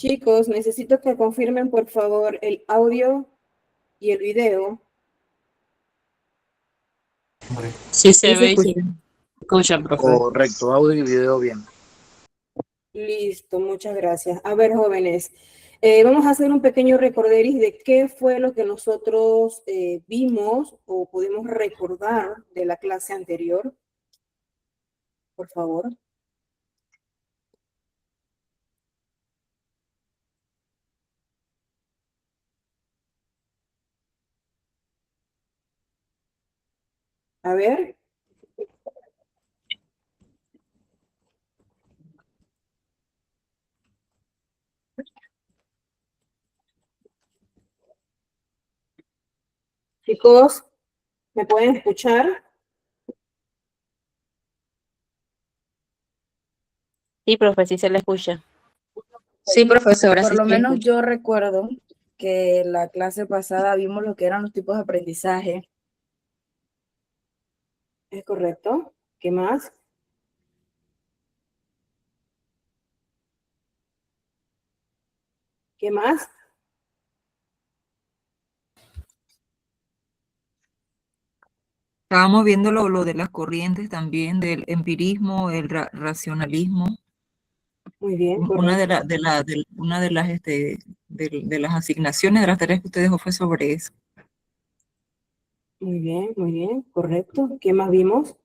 Chicos, necesito que confirmen por favor el audio y el video. Sí se ¿Sí se ve y se escucha? escucha, profe. Correcto, audio y video bien. Listo, muchas gracias. A ver, jóvenes, vamos a hacer un pequeño recorderis de qué fue lo que nosotros vimos o pudimos recordar de la clase anterior. Por favor. A ver. Chicos, ¿me pueden escuchar? Sí, profe, sí se le escucha. Sí, profesora. Por Sí, lo sí, menos escucho. yo recuerdo que la clase pasada vimos lo que eran los tipos de aprendizaje. ¿Es correcto? ¿Qué más? ¿Qué más? Estábamos viendo lo de las corrientes también, del empirismo, el racionalismo. Muy bien, Una de, correcto. una de las de las asignaciones de las tareas que ustedes fue sobre eso. Muy bien, correcto. ¿Qué más vimos?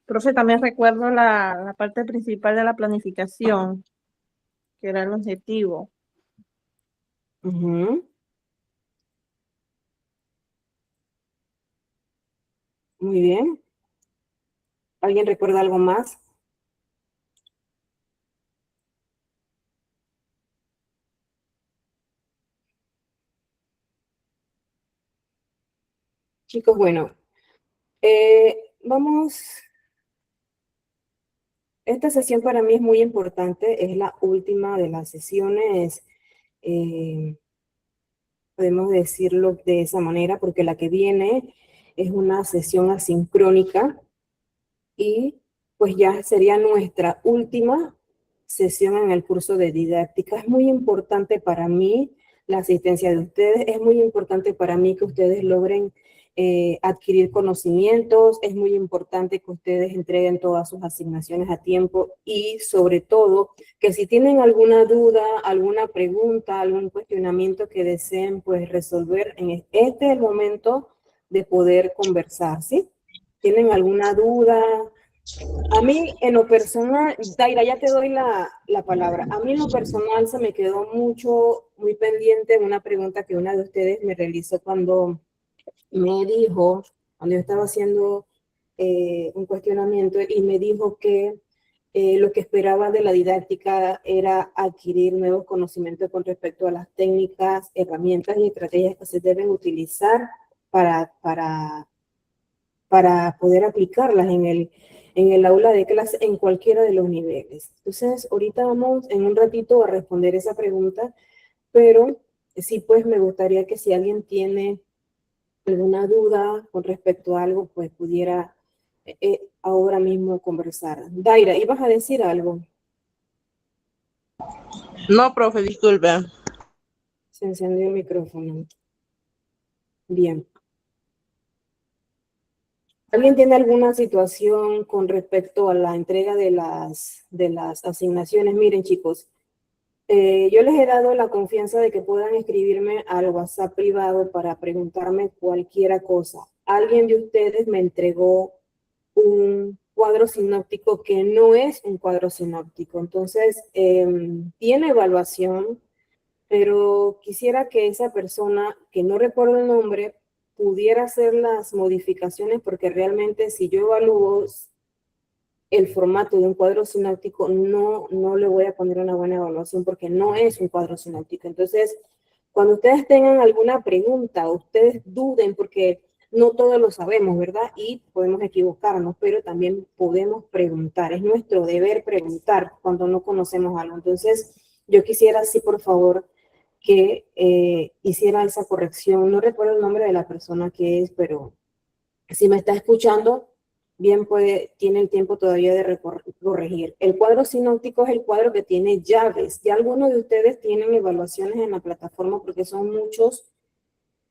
Profe, también recuerdo la parte principal de la planificación, que era el objetivo. Muy bien. ¿Alguien recuerda algo más? Chicos, bueno, vamos. Esta sesión para mí es muy importante, es la última de las sesiones, podemos decirlo de esa manera, porque la que viene es una sesión asincrónica y pues ya sería nuestra última sesión en el curso de didáctica. Es muy importante para mí la asistencia de ustedes, es muy importante para mí que ustedes logren adquirir conocimientos, es muy importante que ustedes entreguen todas sus asignaciones a tiempo y sobre todo que si tienen alguna duda, alguna pregunta, algún cuestionamiento que deseen pues resolver, este es el momento de poder conversar, ¿sí? ¿Tienen alguna duda? A mí, en lo personal, Daira, ya te doy la palabra. A mí, en lo personal, se me quedó muy pendiente una pregunta que una de ustedes me realizó cuando me dijo, cuando yo estaba haciendo un cuestionamiento, y me dijo que lo que esperaba de la didáctica era adquirir nuevos conocimientos con respecto a las técnicas, herramientas y estrategias que se deben utilizar para poder aplicarlas en el aula de clase en cualquiera de los niveles. Entonces, ahorita vamos en un ratito a responder esa pregunta, pero sí, pues me gustaría que si alguien tiene alguna duda con respecto a algo, pues pudiera ahora mismo conversar. Daira, ¿ibas a decir algo? No, profe, disculpe. Se encendió el micrófono. Bien. ¿Alguien tiene alguna situación con respecto a la entrega de las asignaciones? Miren, chicos, yo les he dado la confianza de que puedan escribirme al WhatsApp privado para preguntarme cualquier cosa. Alguien de ustedes me entregó un cuadro sinóptico que no es un cuadro sinóptico. Entonces, tiene evaluación, pero quisiera que esa persona, que no recuerdo el nombre, pudiera hacer las modificaciones, porque realmente si yo evalúo el formato de un cuadro sinóptico, no le voy a poner una buena evaluación porque no es un cuadro sinóptico. Entonces, cuando ustedes tengan alguna pregunta, ustedes duden porque no todos lo sabemos, ¿verdad? Y podemos equivocarnos, pero también podemos preguntar. Es nuestro deber preguntar cuando no conocemos algo. Entonces, yo quisiera, sí, por favor, que hiciera esa corrección. No recuerdo el nombre de la persona que es, pero si me está escuchando, bien tiene el tiempo todavía de corregir. El cuadro sinóptico es el cuadro que tiene llaves. Ya algunos de ustedes tienen evaluaciones en la plataforma porque son muchos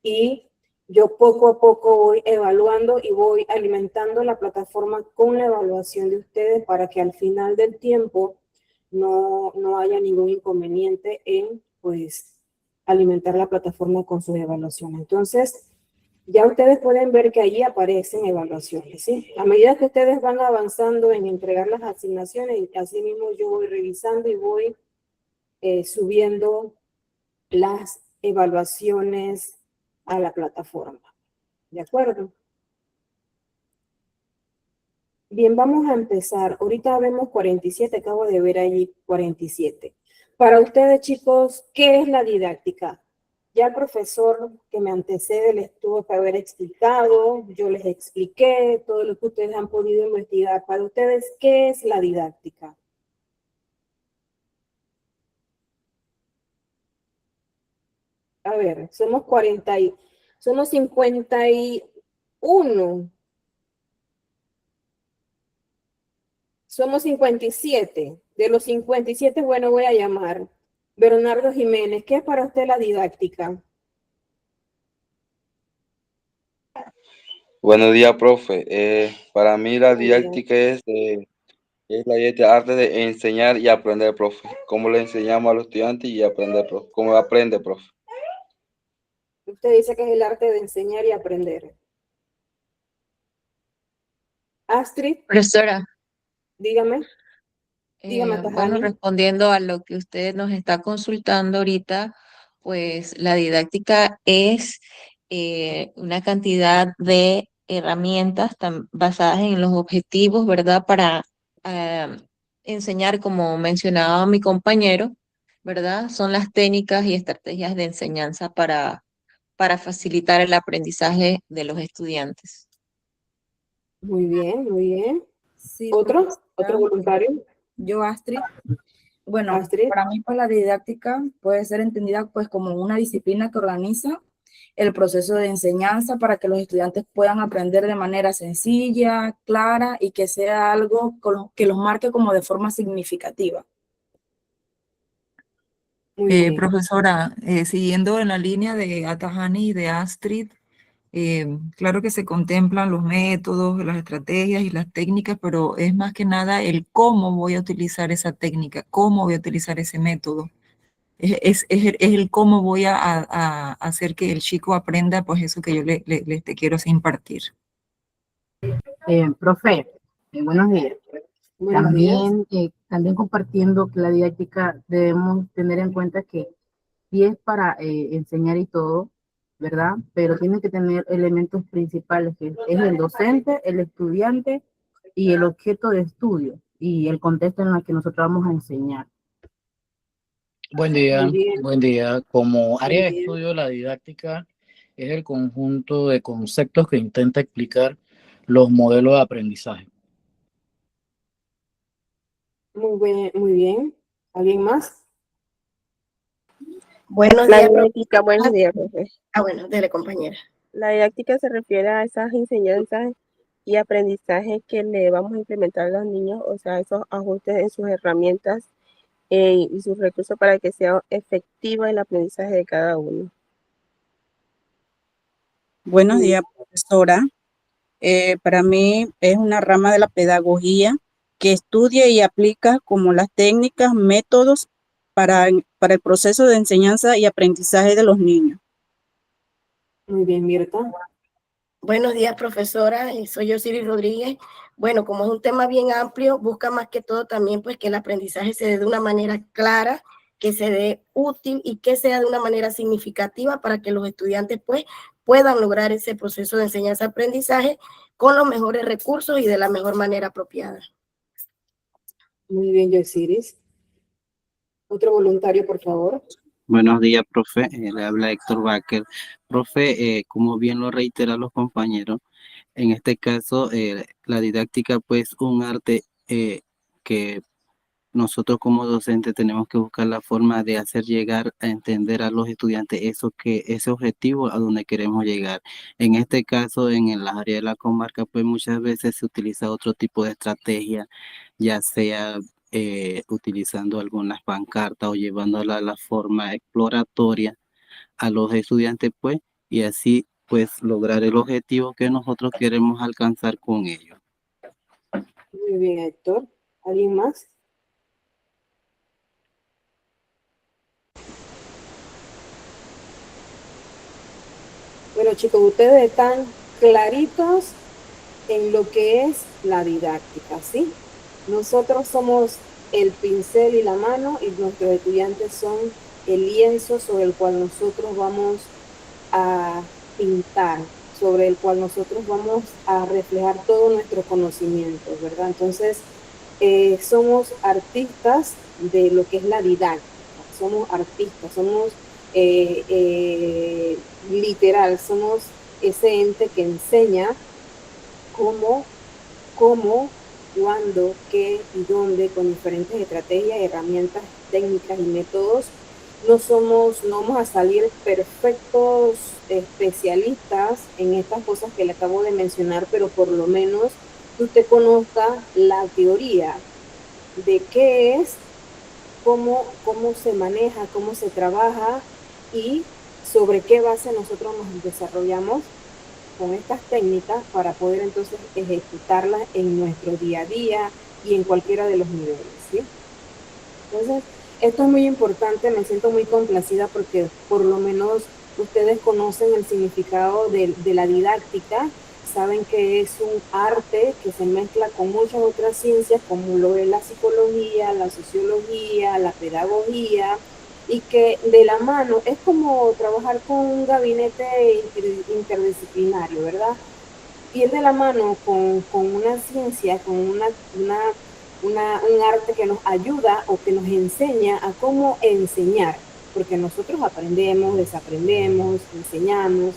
y yo poco a poco voy evaluando y voy alimentando la plataforma con la evaluación de ustedes para que al final del tiempo no haya ningún inconveniente en, pues, alimentar la plataforma con sus evaluaciones. Entonces, ya ustedes pueden ver que allí aparecen evaluaciones, ¿sí? A medida que ustedes van avanzando en entregar las asignaciones, así mismo yo voy revisando y voy subiendo las evaluaciones a la plataforma. ¿De acuerdo? Bien, vamos a empezar. Ahorita vemos 47, acabo de ver allí 47. Para ustedes, chicos, ¿qué es la didáctica? Ya el profesor que me antecede les tuvo que haber explicado, yo les expliqué todo lo que ustedes han podido investigar. Para ustedes, ¿qué es la didáctica? A ver, somos 51. Somos 57. De los 57, bueno, voy a llamar Bernardo Jiménez. ¿Qué es para usted la didáctica? Buenos días, profe. Para mí la Muy bien. didáctica es la arte de enseñar y aprender, profe. ¿Cómo le enseñamos a los estudiantes y aprender, profe? ¿Cómo aprende, profe? Usted dice que es el arte de enseñar y aprender. Astrid, Profesora, dígame. Dígame, bueno, Tajani. respondiendo a lo que usted nos está consultando ahorita, pues la didáctica es una cantidad de herramientas basadas en los objetivos, ¿verdad? Para eh, enseñar, como mencionaba mi compañero, ¿verdad? Son las técnicas y estrategias de enseñanza para facilitar el aprendizaje de los estudiantes. Muy bien, muy bien. Sí, ¿Otro? ¿Otro profesora. voluntario? Yo, Astrid. Bueno, Astrid. para mí pues la didáctica puede ser entendida pues como una disciplina que organiza el proceso de enseñanza para que los estudiantes puedan aprender de manera sencilla, clara y que sea algo que los marque como de forma significativa. Muy bien. Profesora, siguiendo en la línea de Atajani y de Astrid, claro que se contemplan los métodos, las estrategias y las técnicas, pero es más que nada el cómo voy a utilizar esa técnica, cómo voy a utilizar ese método. Es el cómo voy a hacer que el chico aprenda, pues eso que yo le quiero impartir. Profe, buenos días. Buenos días. También compartiendo que la didáctica debemos tener en cuenta que sí es para enseñar y todo, ¿verdad? Pero tiene que tener elementos principales, que es el docente, el estudiante y el objeto de estudio y el contexto en el que nosotros vamos a enseñar. Buen día, Muy bien. buen día. Como área de Buen día. estudio, la didáctica es el conjunto de conceptos que intenta explicar los modelos de aprendizaje. Muy bien. ¿Alguien más? Buenos La días, didáctica, buenos días, profe. bueno, dele, compañera. La didáctica se refiere a esas enseñanzas y aprendizajes que le vamos a implementar a los niños, o sea, esos ajustes en sus herramientas y sus recursos para que sea efectiva el aprendizaje de cada uno. Buenos días, profesora. Para mí es una rama de la pedagogía que estudia y aplica como las técnicas, métodos para el proceso de enseñanza y aprendizaje de los niños. Muy bien, Mirta. Buenos días, profesora. Soy Osiris Rodríguez. Bueno, como es un tema bien amplio, busca más que todo también pues que el aprendizaje se dé de una manera clara, que se dé útil y que sea de una manera significativa para que los estudiantes pues puedan lograr ese proceso de enseñanza-aprendizaje con los mejores recursos y de la mejor manera apropiada. Muy bien, Yosiris. Otro voluntario, por favor. Buenos días, profe. Le habla Héctor Baker. Profe, como bien lo reiteran los compañeros, en este caso la didáctica pues un arte que nosotros como docentes tenemos que buscar la forma de hacer llegar a entender a los estudiantes ese objetivo a donde queremos llegar. En este caso, en el área de la comarca, pues muchas veces se utiliza otro tipo de estrategia, ya sea utilizando algunas pancartas o llevándola a la forma exploratoria a los estudiantes, pues, y así, pues, lograr el objetivo que nosotros queremos alcanzar con ellos. Muy bien, Héctor. ¿Alguien más? Bueno, chicos, ustedes están claritos en lo que es la didáctica, ¿sí? Nosotros somos el pincel y la mano y nuestros estudiantes son el lienzo sobre el cual nosotros vamos a pintar, sobre el cual nosotros vamos a reflejar todo nuestro conocimiento, ¿verdad? Entonces, somos artistas de lo que es la didáctica, somos artistas, somos literal, somos ese ente que enseña cómo, cuándo, qué y dónde, con diferentes estrategias, herramientas, técnicas y métodos. No vamos a salir perfectos especialistas en estas cosas que le acabo de mencionar, pero por lo menos que usted conozca la teoría de qué es, cómo se maneja, cómo se trabaja y sobre qué base nosotros nos desarrollamos con estas técnicas para poder entonces ejecutarlas en nuestro día a día y en cualquiera de los niveles, ¿sí? Entonces, esto es muy importante, me siento muy complacida porque por lo menos ustedes conocen el significado de la didáctica, saben que es un arte que se mezcla con muchas otras ciencias como lo es la psicología, la sociología, la pedagogía, y que de la mano es como trabajar con un gabinete interdisciplinario, ¿verdad? Ir de la mano con una ciencia, con un arte que nos ayuda o que nos enseña a cómo enseñar, porque nosotros aprendemos, desaprendemos, enseñamos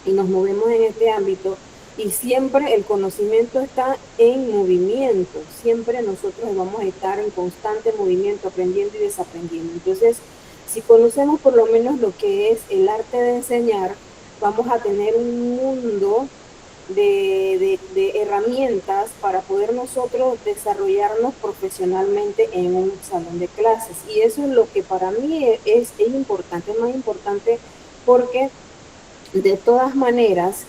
y nos movemos en este ámbito y siempre el conocimiento está en movimiento, siempre nosotros vamos a estar en constante movimiento, aprendiendo y desaprendiendo. Entonces, si conocemos por lo menos lo que es el arte de enseñar, vamos a tener un mundo de herramientas para poder nosotros desarrollarnos profesionalmente en un salón de clases. Y eso es lo que para mí es importante, es más importante porque de todas maneras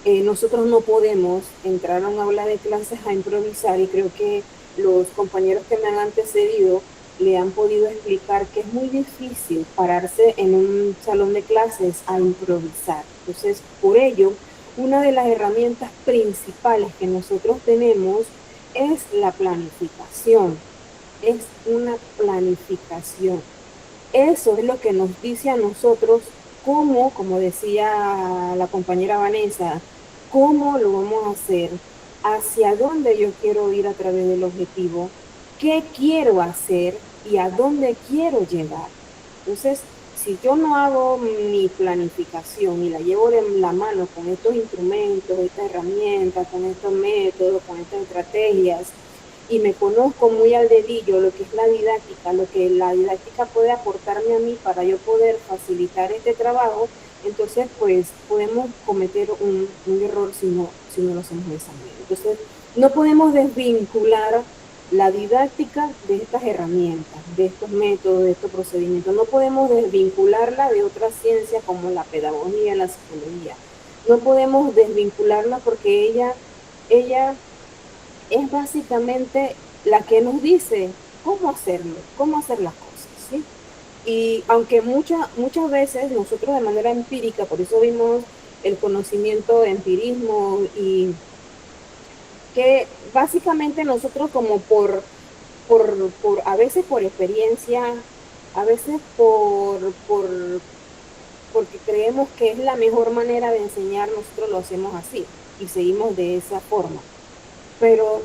nosotros no podemos entrar a un aula de clases a improvisar y creo que los compañeros que me han antecedido le han podido explicar que es muy difícil pararse en un salón de clases a improvisar. Entonces, por ello, una de las herramientas principales que nosotros tenemos es la planificación. Es una planificación. Eso es lo que nos dice a nosotros cómo, como decía la compañera Vanessa, cómo lo vamos a hacer, hacia dónde yo quiero ir a través del objetivo, qué quiero hacer y a dónde quiero llegar. Entonces, si yo no hago mi planificación y la llevo de la mano con estos instrumentos, estas herramientas, con estos métodos, con estas estrategias, y me conozco muy al dedillo lo que es la didáctica, lo que la didáctica puede aportarme a mí para yo poder facilitar este trabajo, entonces pues podemos cometer un error si no lo hacemos de esa manera. Entonces no podemos desvincular la didáctica de estas herramientas, de estos métodos, de estos procedimientos. No podemos desvincularla de otras ciencias como la pedagogía, la psicología. No podemos desvincularla porque ella es básicamente la que nos dice cómo hacerlo, cómo hacer las cosas, ¿sí? Y aunque muchas veces nosotros de manera empírica, por eso vimos el conocimiento de empirismo y que básicamente nosotros como por a veces por experiencia, a veces porque creemos que es la mejor manera de enseñar, nosotros lo hacemos así y seguimos de esa forma. Pero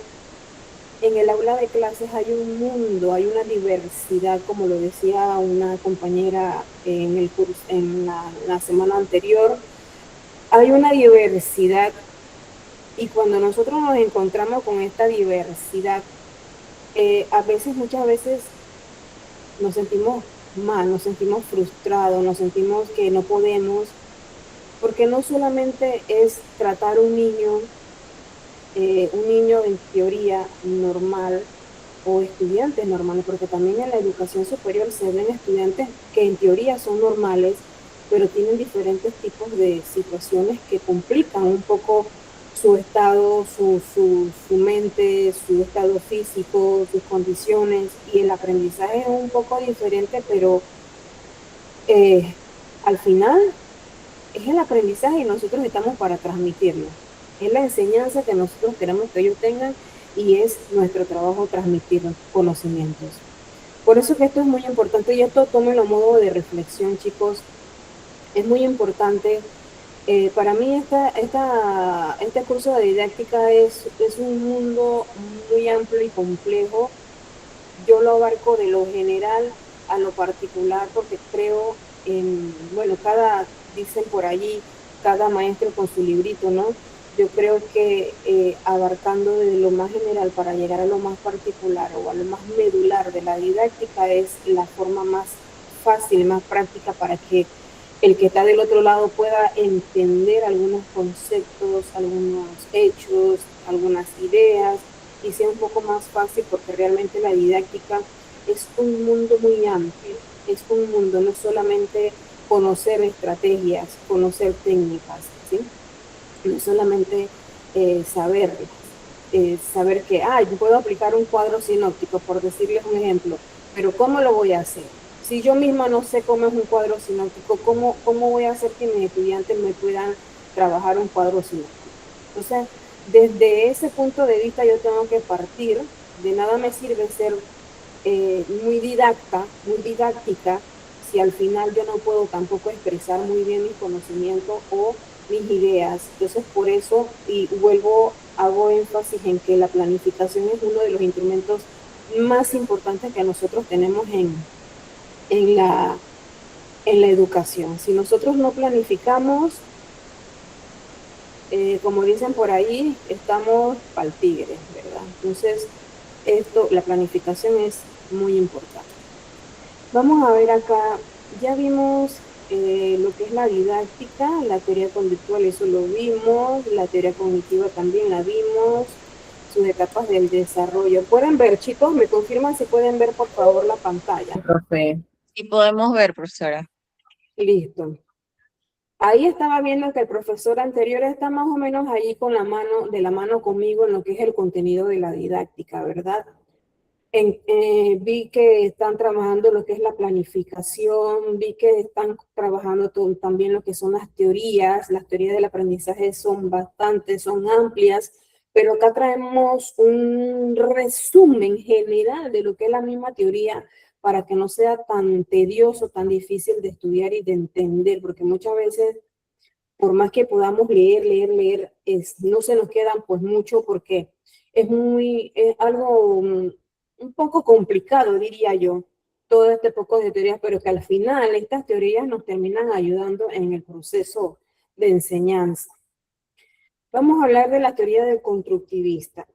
en el aula de clases hay un mundo, hay una diversidad, como lo decía una compañera en el curso, en la semana anterior, hay una diversidad y cuando nosotros nos encontramos con esta diversidad, muchas veces nos sentimos mal, nos sentimos frustrados, nos sentimos que no podemos, porque no solamente es tratar un niño en teoría normal o estudiantes normales, porque también en la educación superior se ven estudiantes que en teoría son normales, pero tienen diferentes tipos de situaciones que complican un poco su estado, su mente, su estado físico, sus condiciones, y el aprendizaje es un poco diferente, pero al final es el aprendizaje y nosotros estamos para transmitirlo. Es la enseñanza que nosotros queremos que ellos tengan y es nuestro trabajo transmitir conocimientos. Por eso que esto es muy importante y esto tómenlo a modo de reflexión, chicos. Es muy importante. Para mí este curso de didáctica es un mundo muy amplio y complejo. Yo lo abarco de lo general a lo particular porque creo en, bueno, dicen por allí, cada maestro con su librito, ¿no? Yo creo que abarcando desde lo más general para llegar a lo más particular o a lo más medular de la didáctica es la forma más fácil, más práctica para que el que está del otro lado pueda entender algunos conceptos, algunos hechos, algunas ideas, y sea un poco más fácil porque realmente la didáctica es un mundo muy amplio, es un mundo, no solamente conocer estrategias, conocer técnicas, ¿sí? No solamente saberlas, saber que, yo puedo aplicar un cuadro sinóptico, por decirles un ejemplo, pero ¿cómo lo voy a hacer? Si yo misma no sé cómo es un cuadro sinóptico, ¿cómo voy a hacer que mis estudiantes me puedan trabajar un cuadro sinóptico? Entonces, desde ese punto de vista yo tengo que partir, de nada me sirve ser muy didáctica, si al final yo no puedo tampoco expresar muy bien mis conocimientos o mis ideas. Entonces, por eso, y hago énfasis en que la planificación es uno de los instrumentos más importantes que nosotros tenemos en la educación. Si nosotros no planificamos, como dicen por ahí, estamos pa'l tigre, ¿verdad? Entonces, la planificación es muy importante. Vamos a ver acá, ya vimos lo que es la didáctica, la teoría conductual, eso lo vimos, la teoría cognitiva también la vimos, sus etapas del desarrollo. ¿Pueden ver, chicos? ¿Me confirman si pueden ver, por favor, la pantalla? Profe. Sí podemos ver, profesora. Listo. Ahí estaba viendo que el profesor anterior está más o menos allí de la mano conmigo en lo que es el contenido de la didáctica, ¿verdad? Vi que están trabajando lo que es la planificación, vi que están trabajando también lo que son las teorías del aprendizaje son amplias, pero acá traemos un resumen general de lo que es la misma teoría para que no sea tan tedioso, tan difícil de estudiar y de entender, porque muchas veces, por más que podamos leer, no se nos quedan pues mucho porque es algo un poco complicado, diría yo, todo este poco de teorías, pero que al final estas teorías nos terminan ayudando en el proceso de enseñanza. Vamos a hablar de la teoría del constructivista.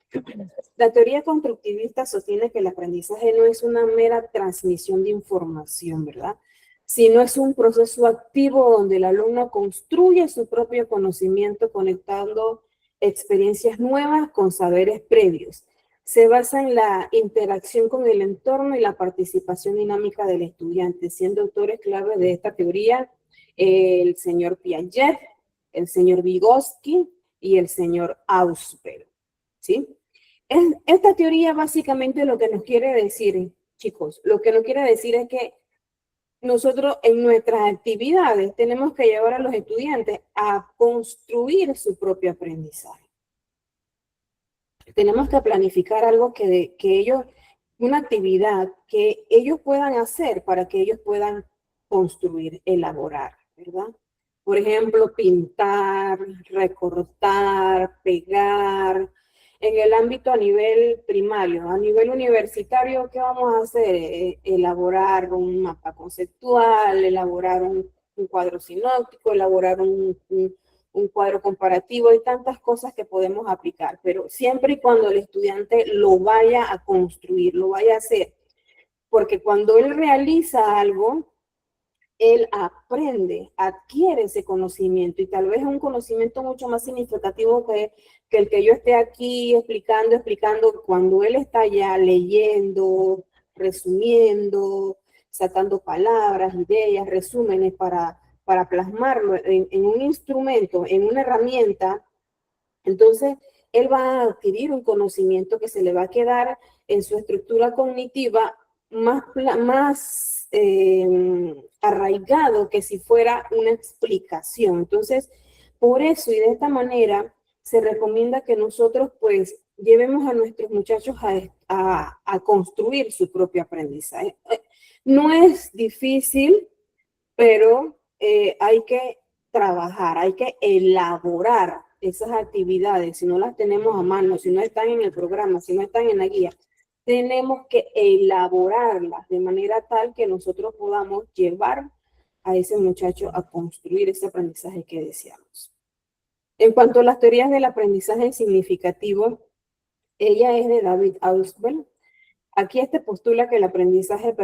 La teoría constructivista sostiene que el aprendizaje no es una mera transmisión de información, ¿verdad? Sino es un proceso activo donde el alumno construye su propio conocimiento conectando experiencias nuevas con saberes previos. Se basa en la interacción con el entorno y la participación dinámica del estudiante, siendo autores clave de esta teoría el señor Piaget, el señor Vygotsky y el señor Ausberg, ¿sí? Esta teoría básicamente lo que nos quiere decir, chicos, lo que nos quiere decir es que nosotros en nuestras actividades tenemos que llevar a los estudiantes a construir su propio aprendizaje. Tenemos que planificar algo que ellos, una actividad que ellos puedan hacer para que ellos puedan construir, elaborar, ¿verdad? Por ejemplo, pintar, recortar, pegar. En el ámbito a nivel primario, a nivel universitario, ¿qué vamos a hacer? Elaborar un mapa conceptual, elaborar un cuadro sinóptico, elaborar un cuadro comparativo, hay tantas cosas que podemos aplicar, pero siempre y cuando el estudiante lo vaya a construir, lo vaya a hacer, porque cuando él realiza algo, él aprende, adquiere ese conocimiento y tal vez es un conocimiento mucho más significativo que el que yo esté aquí explicando, cuando él está ya leyendo, resumiendo, sacando palabras, ideas, resúmenes para plasmarlo en un instrumento, en una herramienta. Entonces, él va a adquirir un conocimiento que se le va a quedar en su estructura cognitiva más arraigado que si fuera una explicación. Entonces, por eso y de esta manera se recomienda que nosotros pues llevemos a nuestros muchachos a construir su propio aprendizaje. No es difícil, pero hay que trabajar, hay que elaborar esas actividades. Si no las tenemos a mano, si no están en el programa, si no están en la guía, tenemos que elaborarlas de manera tal que nosotros podamos llevar a ese muchacho a construir ese aprendizaje que deseamos. En cuanto a las teorías del aprendizaje significativo, ella es de David Ausubel. Aquí postula que el aprendizaje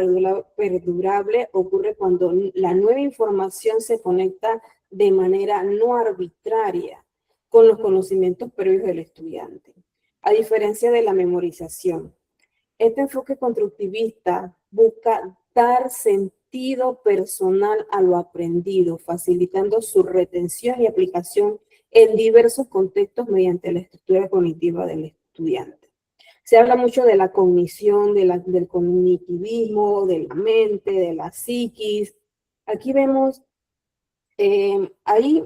perdurable ocurre cuando la nueva información se conecta de manera no arbitraria con los conocimientos previos del estudiante, a diferencia de la memorización. Este enfoque constructivista busca dar sentido personal a lo aprendido, facilitando su retención y aplicación en diversos contextos mediante la estructura cognitiva del estudiante. Se habla mucho de la cognición, del cognitivismo, de la mente, de la psiquis. Aquí vemos, ahí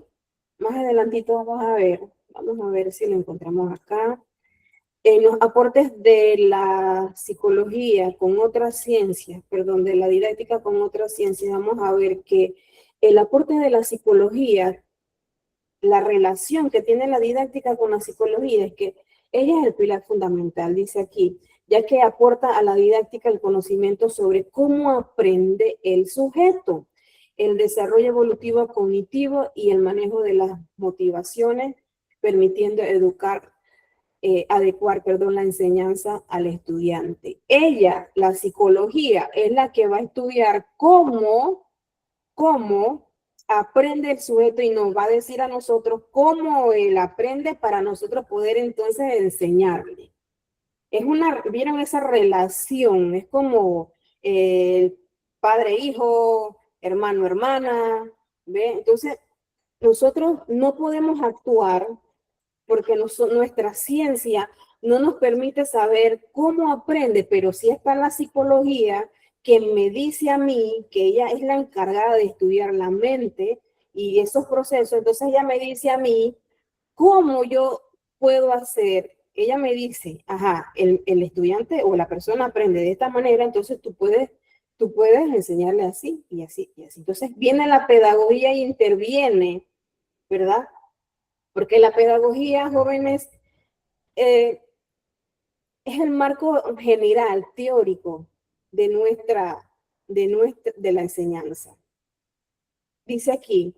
más adelantito vamos a ver si lo encontramos acá. En los aportes de la psicología con otras ciencias, perdón, de la didáctica con otras ciencias, vamos a ver que el aporte de la psicología, la relación que tiene la didáctica con la psicología es que ella es el pilar fundamental, dice aquí, ya que aporta a la didáctica el conocimiento sobre cómo aprende el sujeto, el desarrollo evolutivo cognitivo y el manejo de las motivaciones, permitiendo adecuar la enseñanza al estudiante. Ella, la psicología, es la que va a estudiar cómo aprende el sujeto y nos va a decir a nosotros cómo él aprende para nosotros poder entonces enseñarle. ¿Vieron esa relación? Es como padre-hijo, hermano-hermana, ¿ve? Entonces, nosotros no podemos actuar porque nuestra ciencia no nos permite saber cómo aprende, pero sí está la psicología que me dice a mí que ella es la encargada de estudiar la mente y esos procesos. Entonces ella me dice a mí cómo yo puedo hacer. Ella me dice, el estudiante o la persona aprende de esta manera, entonces tú puedes enseñarle así y así y así. Entonces viene la pedagogía y interviene, ¿verdad? Porque la pedagogía, jóvenes, es el marco general, teórico, de la enseñanza. Dice aquí,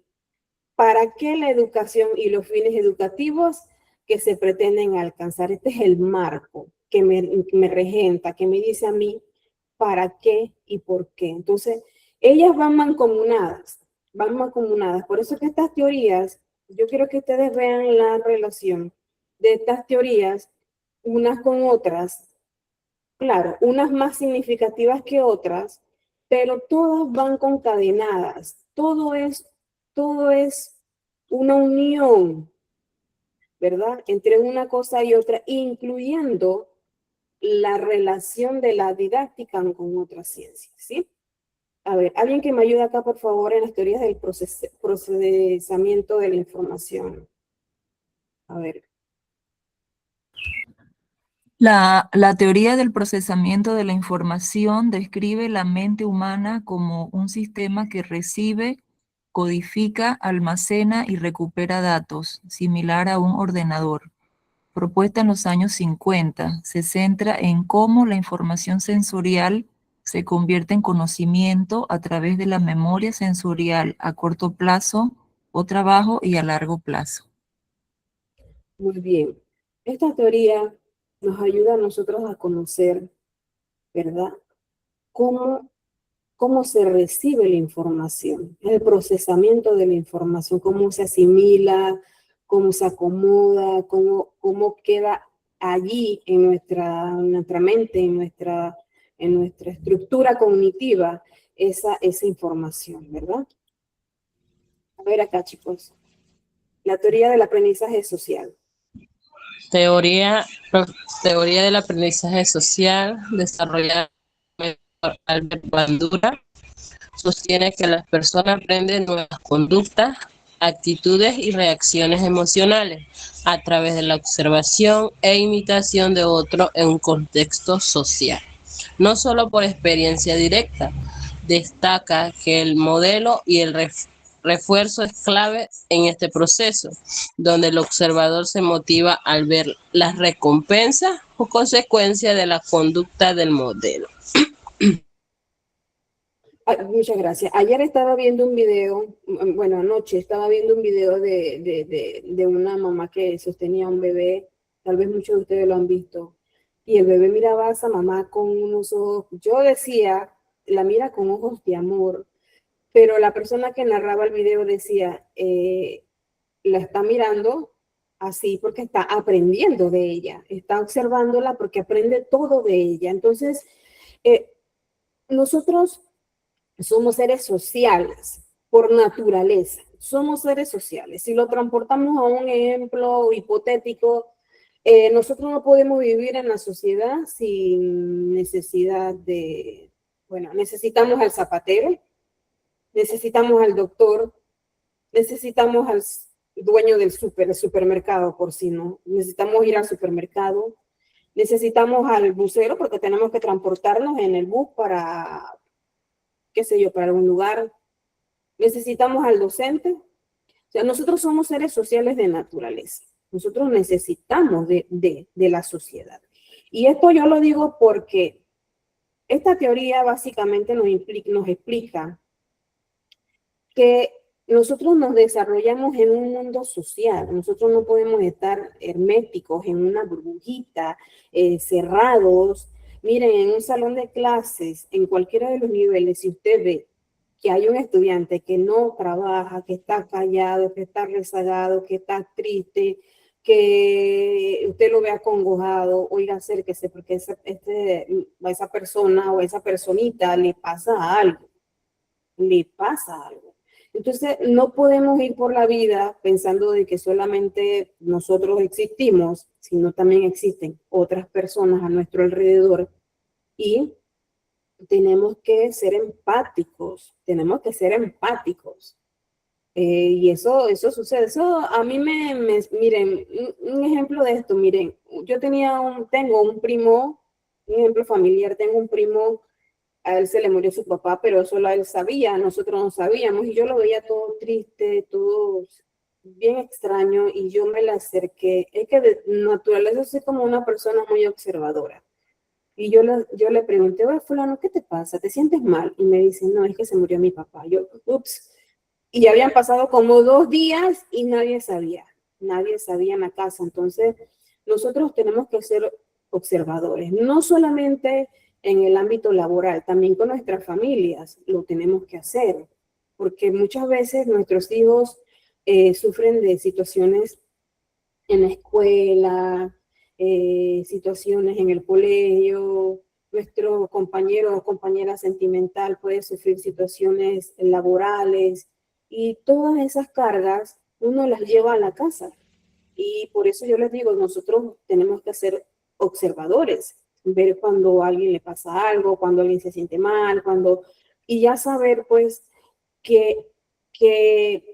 ¿para qué la educación y los fines educativos que se pretenden alcanzar? Este es el marco que me regenta, que me dice a mí para qué y por qué. Entonces, ellas van mancomunadas. Por eso que estas teorías, yo quiero que ustedes vean la relación de estas teorías unas con otras. Claro, unas más significativas que otras, pero todas van concadenadas. Todo es una unión, ¿verdad? Entre una cosa y otra, incluyendo la relación de la didáctica con otras ciencias, ¿sí? A ver, alguien que me ayude acá, por favor, en las teorías del procesamiento de la información. A ver. La teoría del procesamiento de la información describe la mente humana como un sistema que recibe, codifica, almacena y recupera datos, similar a un ordenador. Propuesta en los años 50, se centra en cómo la información sensorial se convierte en conocimiento a través de la memoria sensorial a corto plazo o trabajo y a largo plazo. Muy bien. Esta teoría nos ayuda a nosotros a conocer, ¿verdad? Cómo se recibe la información, el procesamiento de la información, cómo se asimila, cómo se acomoda, cómo queda allí en nuestra mente, en nuestra estructura cognitiva, esa información, ¿verdad? A ver acá, chicos. La teoría del aprendizaje social. Teoría del aprendizaje social, desarrollada por Albert Bandura, sostiene que las personas aprenden nuevas conductas, actitudes y reacciones emocionales a través de la observación e imitación de otros en un contexto social, no solo por experiencia directa. Destaca que el modelo y el refuerzo es clave en este proceso, donde el observador se motiva al ver las recompensas o consecuencias de la conducta del modelo. Muchas gracias. Ayer estaba viendo un video, bueno, anoche estaba viendo un video de una mamá que sostenía un bebé, tal vez muchos de ustedes lo han visto, y el bebé miraba a esa mamá con unos ojos, yo decía, la mira con ojos de amor, pero la persona que narraba el video decía, la está mirando así porque está aprendiendo de ella, está observándola porque aprende todo de ella. Entonces, nosotros somos seres sociales por naturaleza, somos seres sociales. Si lo transportamos a un ejemplo hipotético, nosotros no podemos vivir en la sociedad sin necesidad de, bueno, necesitamos al zapatero, necesitamos al doctor, necesitamos al dueño del supermercado, por si no, necesitamos ir al supermercado, necesitamos al busero porque tenemos que transportarnos en el bus para, qué sé yo, para algún lugar, necesitamos al docente. O sea, nosotros somos seres sociales de naturaleza, nosotros necesitamos de la sociedad. Y esto yo lo digo porque esta teoría básicamente nos explica que nosotros nos desarrollamos en un mundo social, nosotros no podemos estar herméticos en una burbujita, cerrados. Miren, en un salón de clases, en cualquiera de los niveles, si usted ve que hay un estudiante que no trabaja, que está callado, que está rezagado, que está triste, que usted lo ve acongojado, oiga, acérquese, porque a esa persona o a esa personita le pasa algo, le pasa algo. Entonces, no podemos ir por la vida pensando de que solamente nosotros existimos, sino también existen otras personas a nuestro alrededor y tenemos que ser empáticos, y eso sucede. Eso a mí miren, un ejemplo de esto, miren, yo tengo un primo, un ejemplo familiar, tengo un primo. A él se le murió su papá, pero solo él sabía, nosotros no sabíamos, y yo lo veía todo triste, todo bien extraño, y yo me le acerqué. Es que de naturaleza soy como una persona muy observadora. Y yo le pregunté, oye, fulano, ¿qué te pasa? ¿Te sientes mal? Y me dice, no, es que se murió mi papá. Yo, ups. Y ya habían pasado como 2 días y nadie sabía en la casa. Entonces, nosotros tenemos que ser observadores, no solamente en el ámbito laboral, también con nuestras familias lo tenemos que hacer, porque muchas veces nuestros hijos sufren de situaciones en la escuela, situaciones en el colegio, nuestro compañero o compañera sentimental puede sufrir situaciones laborales, y todas esas cargas uno las lleva a la casa. Y por eso yo les digo, nosotros tenemos que ser observadores, ver cuando a alguien le pasa algo, cuando alguien se siente mal, y ya saber pues que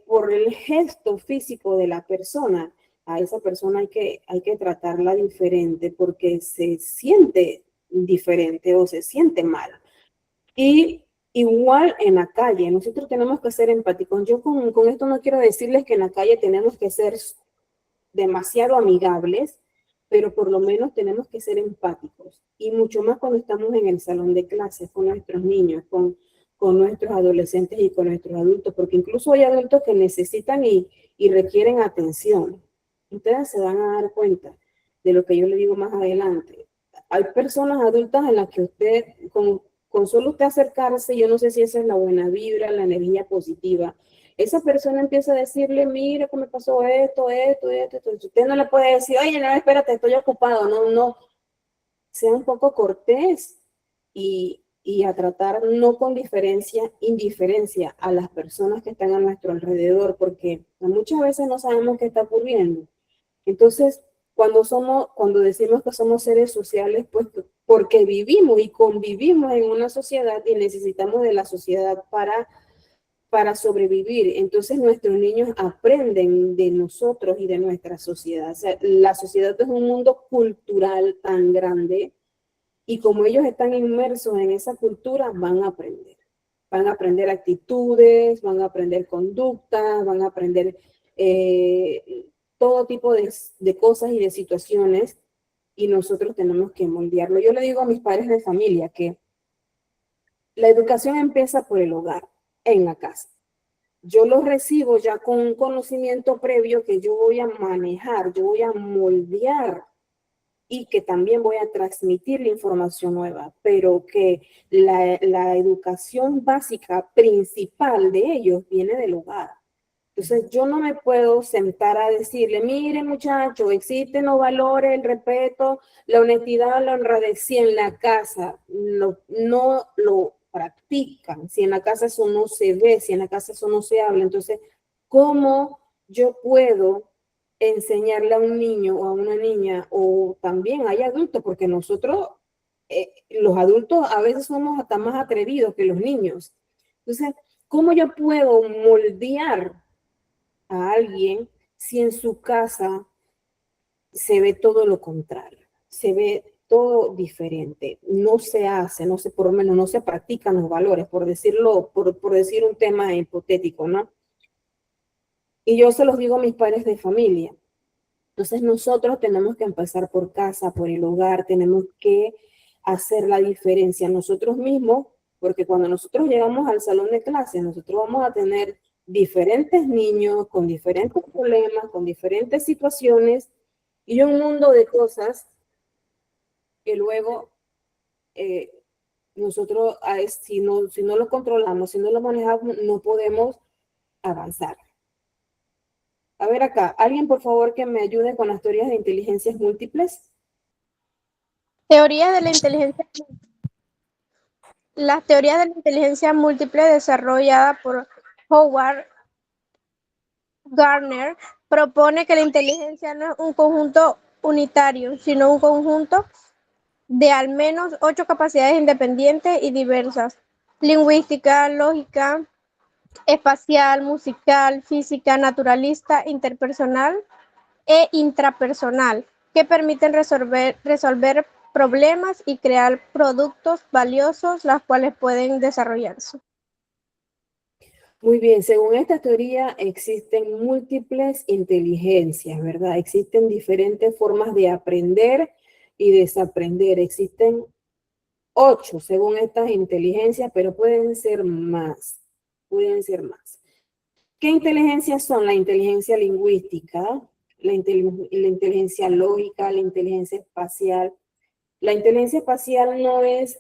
por el gesto físico de la persona, a esa persona hay que tratarla diferente porque se siente diferente o se siente mal. Y igual en la calle, nosotros tenemos que ser empáticos. Yo con esto no quiero decirles que en la calle tenemos que ser demasiado amigables, pero por lo menos tenemos que ser empáticos, y mucho más cuando estamos en el salón de clases con nuestros niños, con con nuestros adolescentes y con nuestros adultos, porque incluso hay adultos que necesitan y requieren atención. Ustedes se van a dar cuenta de lo que yo le digo más adelante. Hay personas adultas en las que usted, con solo usted acercarse, yo no sé si esa es la buena vibra, la energía positiva, esa persona empieza a decirle, mira que me pasó esto. Usted no le puede decir, oye, no, espérate, estoy ocupado. No, sea un poco cortés y a tratar no con indiferencia a las personas que están a nuestro alrededor, porque muchas veces no sabemos qué está ocurriendo. Entonces, cuando decimos que somos seres sociales, pues porque vivimos y convivimos en una sociedad y necesitamos de la sociedad para sobrevivir. Entonces nuestros niños aprenden de nosotros y de nuestra sociedad. O sea, la sociedad es un mundo cultural tan grande y como ellos están inmersos en esa cultura, van a aprender. Van a aprender actitudes, van a aprender conductas, van a aprender todo tipo de cosas y de situaciones y nosotros tenemos que moldearlo. Yo le digo a mis padres de familia que la educación empieza por el hogar, en la casa. Yo los recibo ya con un conocimiento previo que yo voy a manejar, yo voy a moldear y que también voy a transmitir la información nueva, pero que la educación básica principal de ellos viene del hogar. Entonces yo no me puedo sentar a decirle, mire muchacho, existen los valores, el respeto, la honestidad, la honradez, si en la casa no lo practican, si en la casa eso no se ve, si en la casa eso no se habla, entonces, ¿cómo yo puedo enseñarle a un niño o a una niña, o también hay adultos, porque nosotros, los adultos a veces somos hasta más atrevidos que los niños? Entonces, ¿cómo yo puedo moldear a alguien si en su casa se ve todo lo contrario, se ve todo diferente, no se hace, por lo menos no se practican los valores, por decirlo, por decir un tema hipotético, ¿no? Y yo se los digo a mis padres de familia. Entonces nosotros tenemos que empezar por casa, por el hogar, tenemos que hacer la diferencia nosotros mismos, porque cuando nosotros llegamos al salón de clases, nosotros vamos a tener diferentes niños con diferentes problemas, con diferentes situaciones y un mundo de cosas que luego nosotros, si no lo controlamos, si no lo manejamos, no podemos avanzar. A ver acá, alguien por favor que me ayude con las teorías de inteligencias múltiples. Teoría de la inteligencia. Las teorías de la inteligencia múltiple desarrollada por Howard Gardner propone que la inteligencia no es un conjunto unitario, sino un conjunto de al menos 8 capacidades independientes y diversas: lingüística, lógica, espacial, musical, física, naturalista, interpersonal e intrapersonal, que permiten resolver problemas y crear productos valiosos, las cuales pueden desarrollarse. Muy bien, según esta teoría existen múltiples inteligencias, ¿verdad? Existen diferentes formas de aprender y desaprender. Existen 8 según estas inteligencias, pero pueden ser más. ¿Qué inteligencias son? La inteligencia lingüística, la inteligencia lógica, la inteligencia espacial. La inteligencia espacial no es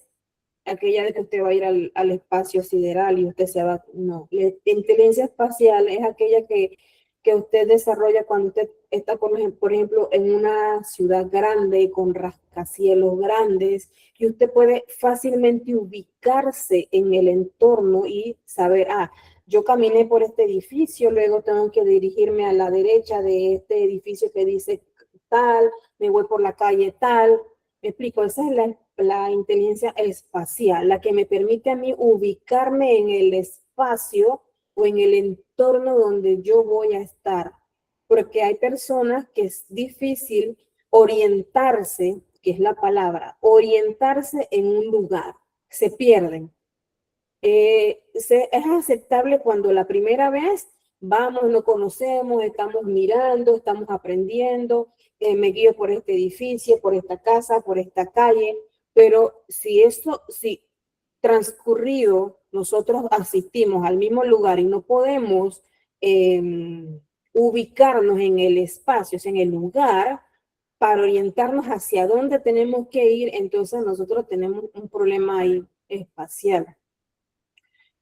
aquella de que usted va a ir al espacio sideral y usted se va, no. La inteligencia espacial es aquella que usted desarrolla cuando usted está, por ejemplo, en una ciudad grande, con rascacielos grandes, y usted puede fácilmente ubicarse en el entorno y saber, yo caminé por este edificio, luego tengo que dirigirme a la derecha de este edificio que dice tal, me voy por la calle tal. Me explico, esa es la inteligencia espacial, la que me permite a mí ubicarme en el espacio o en el entorno donde yo voy a estar. Porque hay personas que es difícil orientarse, que es la palabra, orientarse en un lugar, se pierden. Es aceptable cuando la primera vez vamos, no conocemos, estamos mirando, estamos aprendiendo, me guío por este edificio, por esta casa, por esta calle, pero si transcurrido, nosotros asistimos al mismo lugar y no podemos ubicarnos en el espacio, en el lugar, para orientarnos hacia dónde tenemos que ir, entonces nosotros tenemos un problema ahí espacial.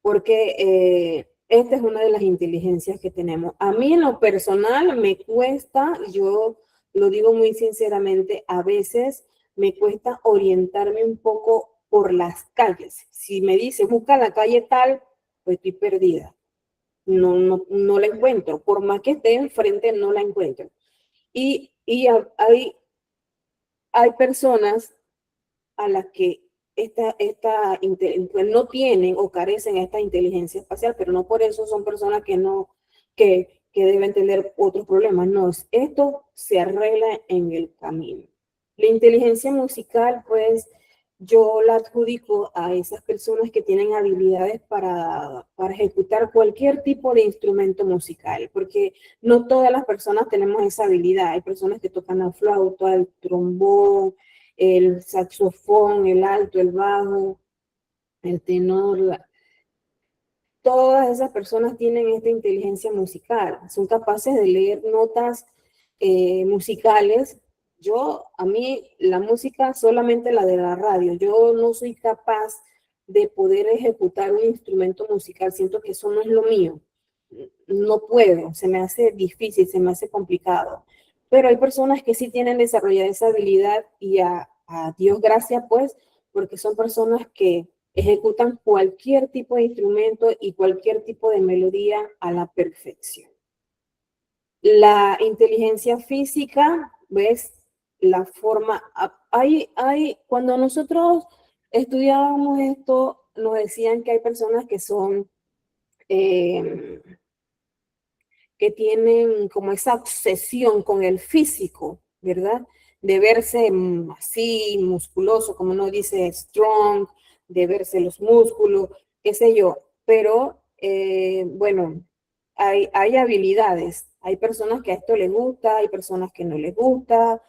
Porque esta es una de las inteligencias que tenemos. A mí en lo personal me cuesta, yo lo digo muy sinceramente, a veces me cuesta orientarme un poco por las calles. Si me dice, busca la calle tal, pues estoy perdida. No la encuentro. Por más que esté enfrente, no la encuentro. Y hay personas a las que no tienen o carecen esta inteligencia espacial, pero no por eso son personas que deben tener otros problemas. No, esto se arregla en el camino. La inteligencia musical, pues, yo la adjudico a esas personas que tienen habilidades para ejecutar cualquier tipo de instrumento musical, porque no todas las personas tenemos esa habilidad. Hay personas que tocan la flauta, el trombón, el saxofón, el alto, el bajo, el tenor. Todas esas personas tienen esta inteligencia musical, son capaces de leer notas musicales. A mí la música solamente la de la radio, yo no soy capaz de poder ejecutar un instrumento musical, siento que eso no es lo mío, no puedo, se me hace difícil, se me hace complicado. Pero hay personas que sí tienen desarrollada esa habilidad y a Dios gracias, pues, porque son personas que ejecutan cualquier tipo de instrumento y cualquier tipo de melodía a la perfección. La inteligencia física, ¿ves? La forma, cuando nosotros estudiábamos esto, nos decían que hay personas que son, que tienen como esa obsesión con el físico, ¿verdad? De verse así, musculoso, como uno dice, strong, de verse los músculos, qué sé yo. Pero, bueno, hay habilidades. Hay personas que a esto les gusta, hay personas que no les gusta.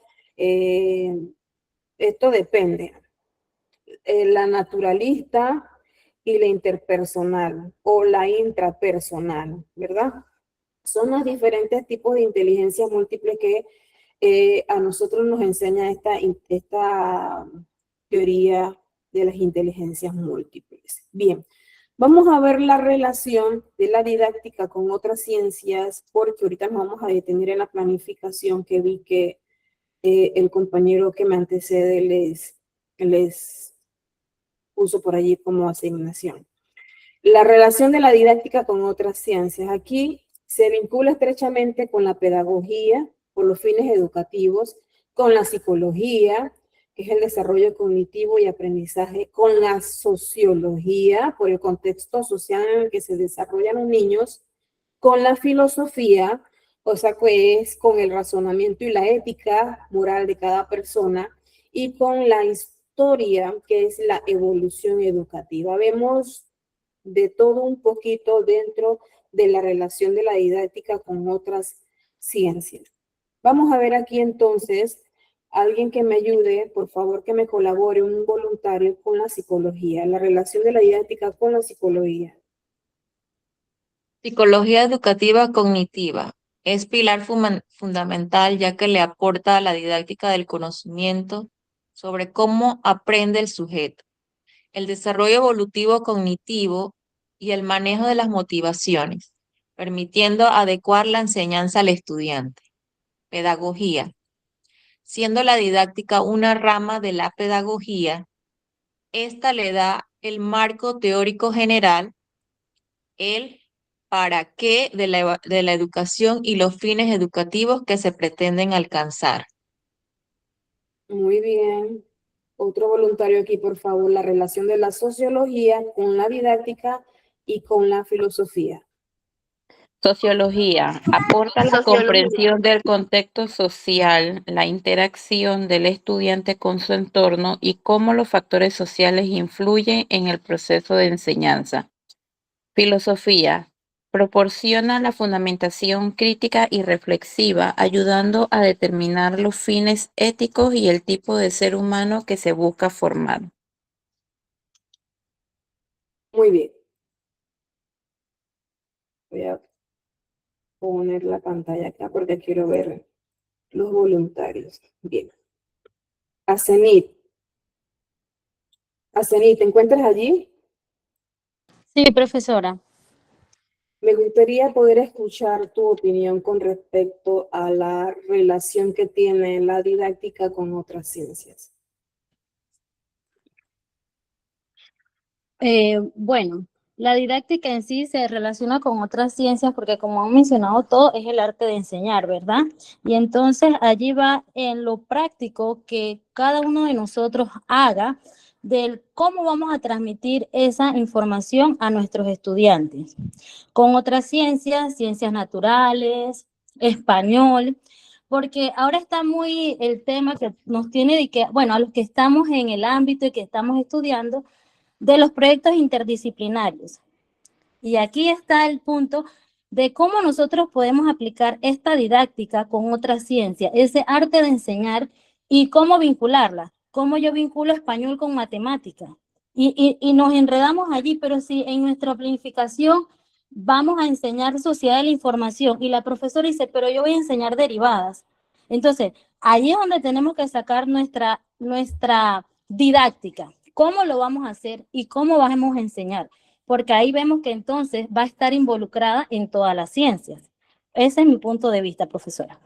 Esto depende. La naturalista y la interpersonal o la intrapersonal, ¿verdad? Son los diferentes tipos de inteligencia múltiple que a nosotros nos enseña esta teoría de las inteligencias múltiples. Bien, vamos a ver la relación de la didáctica con otras ciencias, porque ahorita nos vamos a detener en la planificación que vi que el compañero que me antecede les puso por allí como asignación. La relación de la didáctica con otras ciencias. Aquí se vincula estrechamente con la pedagogía, por los fines educativos, con la psicología, que es el desarrollo cognitivo y aprendizaje, con la sociología, por el contexto social en el que se desarrollan los niños, con la filosofía, o sea, que es con el razonamiento y la ética moral de cada persona, y con la historia, que es la evolución educativa. Vemos de todo un poquito dentro de la relación de la didáctica con otras ciencias. Vamos a ver aquí entonces, alguien que me ayude, por favor que me colabore, un voluntario con la psicología, la relación de la didáctica con la psicología. Psicología educativa cognitiva. Es pilar fundamental ya que le aporta a la didáctica del conocimiento sobre cómo aprende el sujeto, el desarrollo evolutivo cognitivo y el manejo de las motivaciones, permitiendo adecuar la enseñanza al estudiante. Pedagogía. Siendo la didáctica una rama de la pedagogía, esta le da el marco teórico general, el para qué de la educación y los fines educativos que se pretenden alcanzar. Muy bien. Otro voluntario aquí, por favor, la relación de la sociología con la didáctica y con la filosofía. Sociología aporta la comprensión del contexto social, la interacción del estudiante con su entorno y cómo los factores sociales influyen en el proceso de enseñanza. Filosofía proporciona la fundamentación crítica y reflexiva, ayudando a determinar los fines éticos y el tipo de ser humano que se busca formar. Muy bien. Voy a poner la pantalla acá porque quiero ver los voluntarios. Bien. Asenit. Asenit, ¿te encuentras allí? Sí, profesora. Me gustaría poder escuchar tu opinión con respecto a la relación que tiene la didáctica con otras ciencias. Bueno, la didáctica en sí se relaciona con otras ciencias porque como han mencionado todo es el arte de enseñar, ¿verdad? Y entonces allí va en lo práctico que cada uno de nosotros haga del cómo vamos a transmitir esa información a nuestros estudiantes. Con otras ciencias, ciencias naturales, español, porque ahora está muy el tema que nos tiene de que, bueno, a los que estamos en el ámbito y que estamos estudiando, de los proyectos interdisciplinarios. Y aquí está el punto de cómo nosotros podemos aplicar esta didáctica con otra ciencia, ese arte de enseñar y cómo vincularla, cómo yo vinculo español con matemática. Y nos enredamos allí, pero si en nuestra planificación vamos a enseñar sociedad de la información y la profesora dice, pero yo voy a enseñar derivadas. Entonces, ahí es donde tenemos que sacar nuestra didáctica. ¿Cómo lo vamos a hacer y cómo vamos a enseñar? Porque ahí vemos que entonces va a estar involucrada en todas las ciencias. Ese es mi punto de vista, profesora.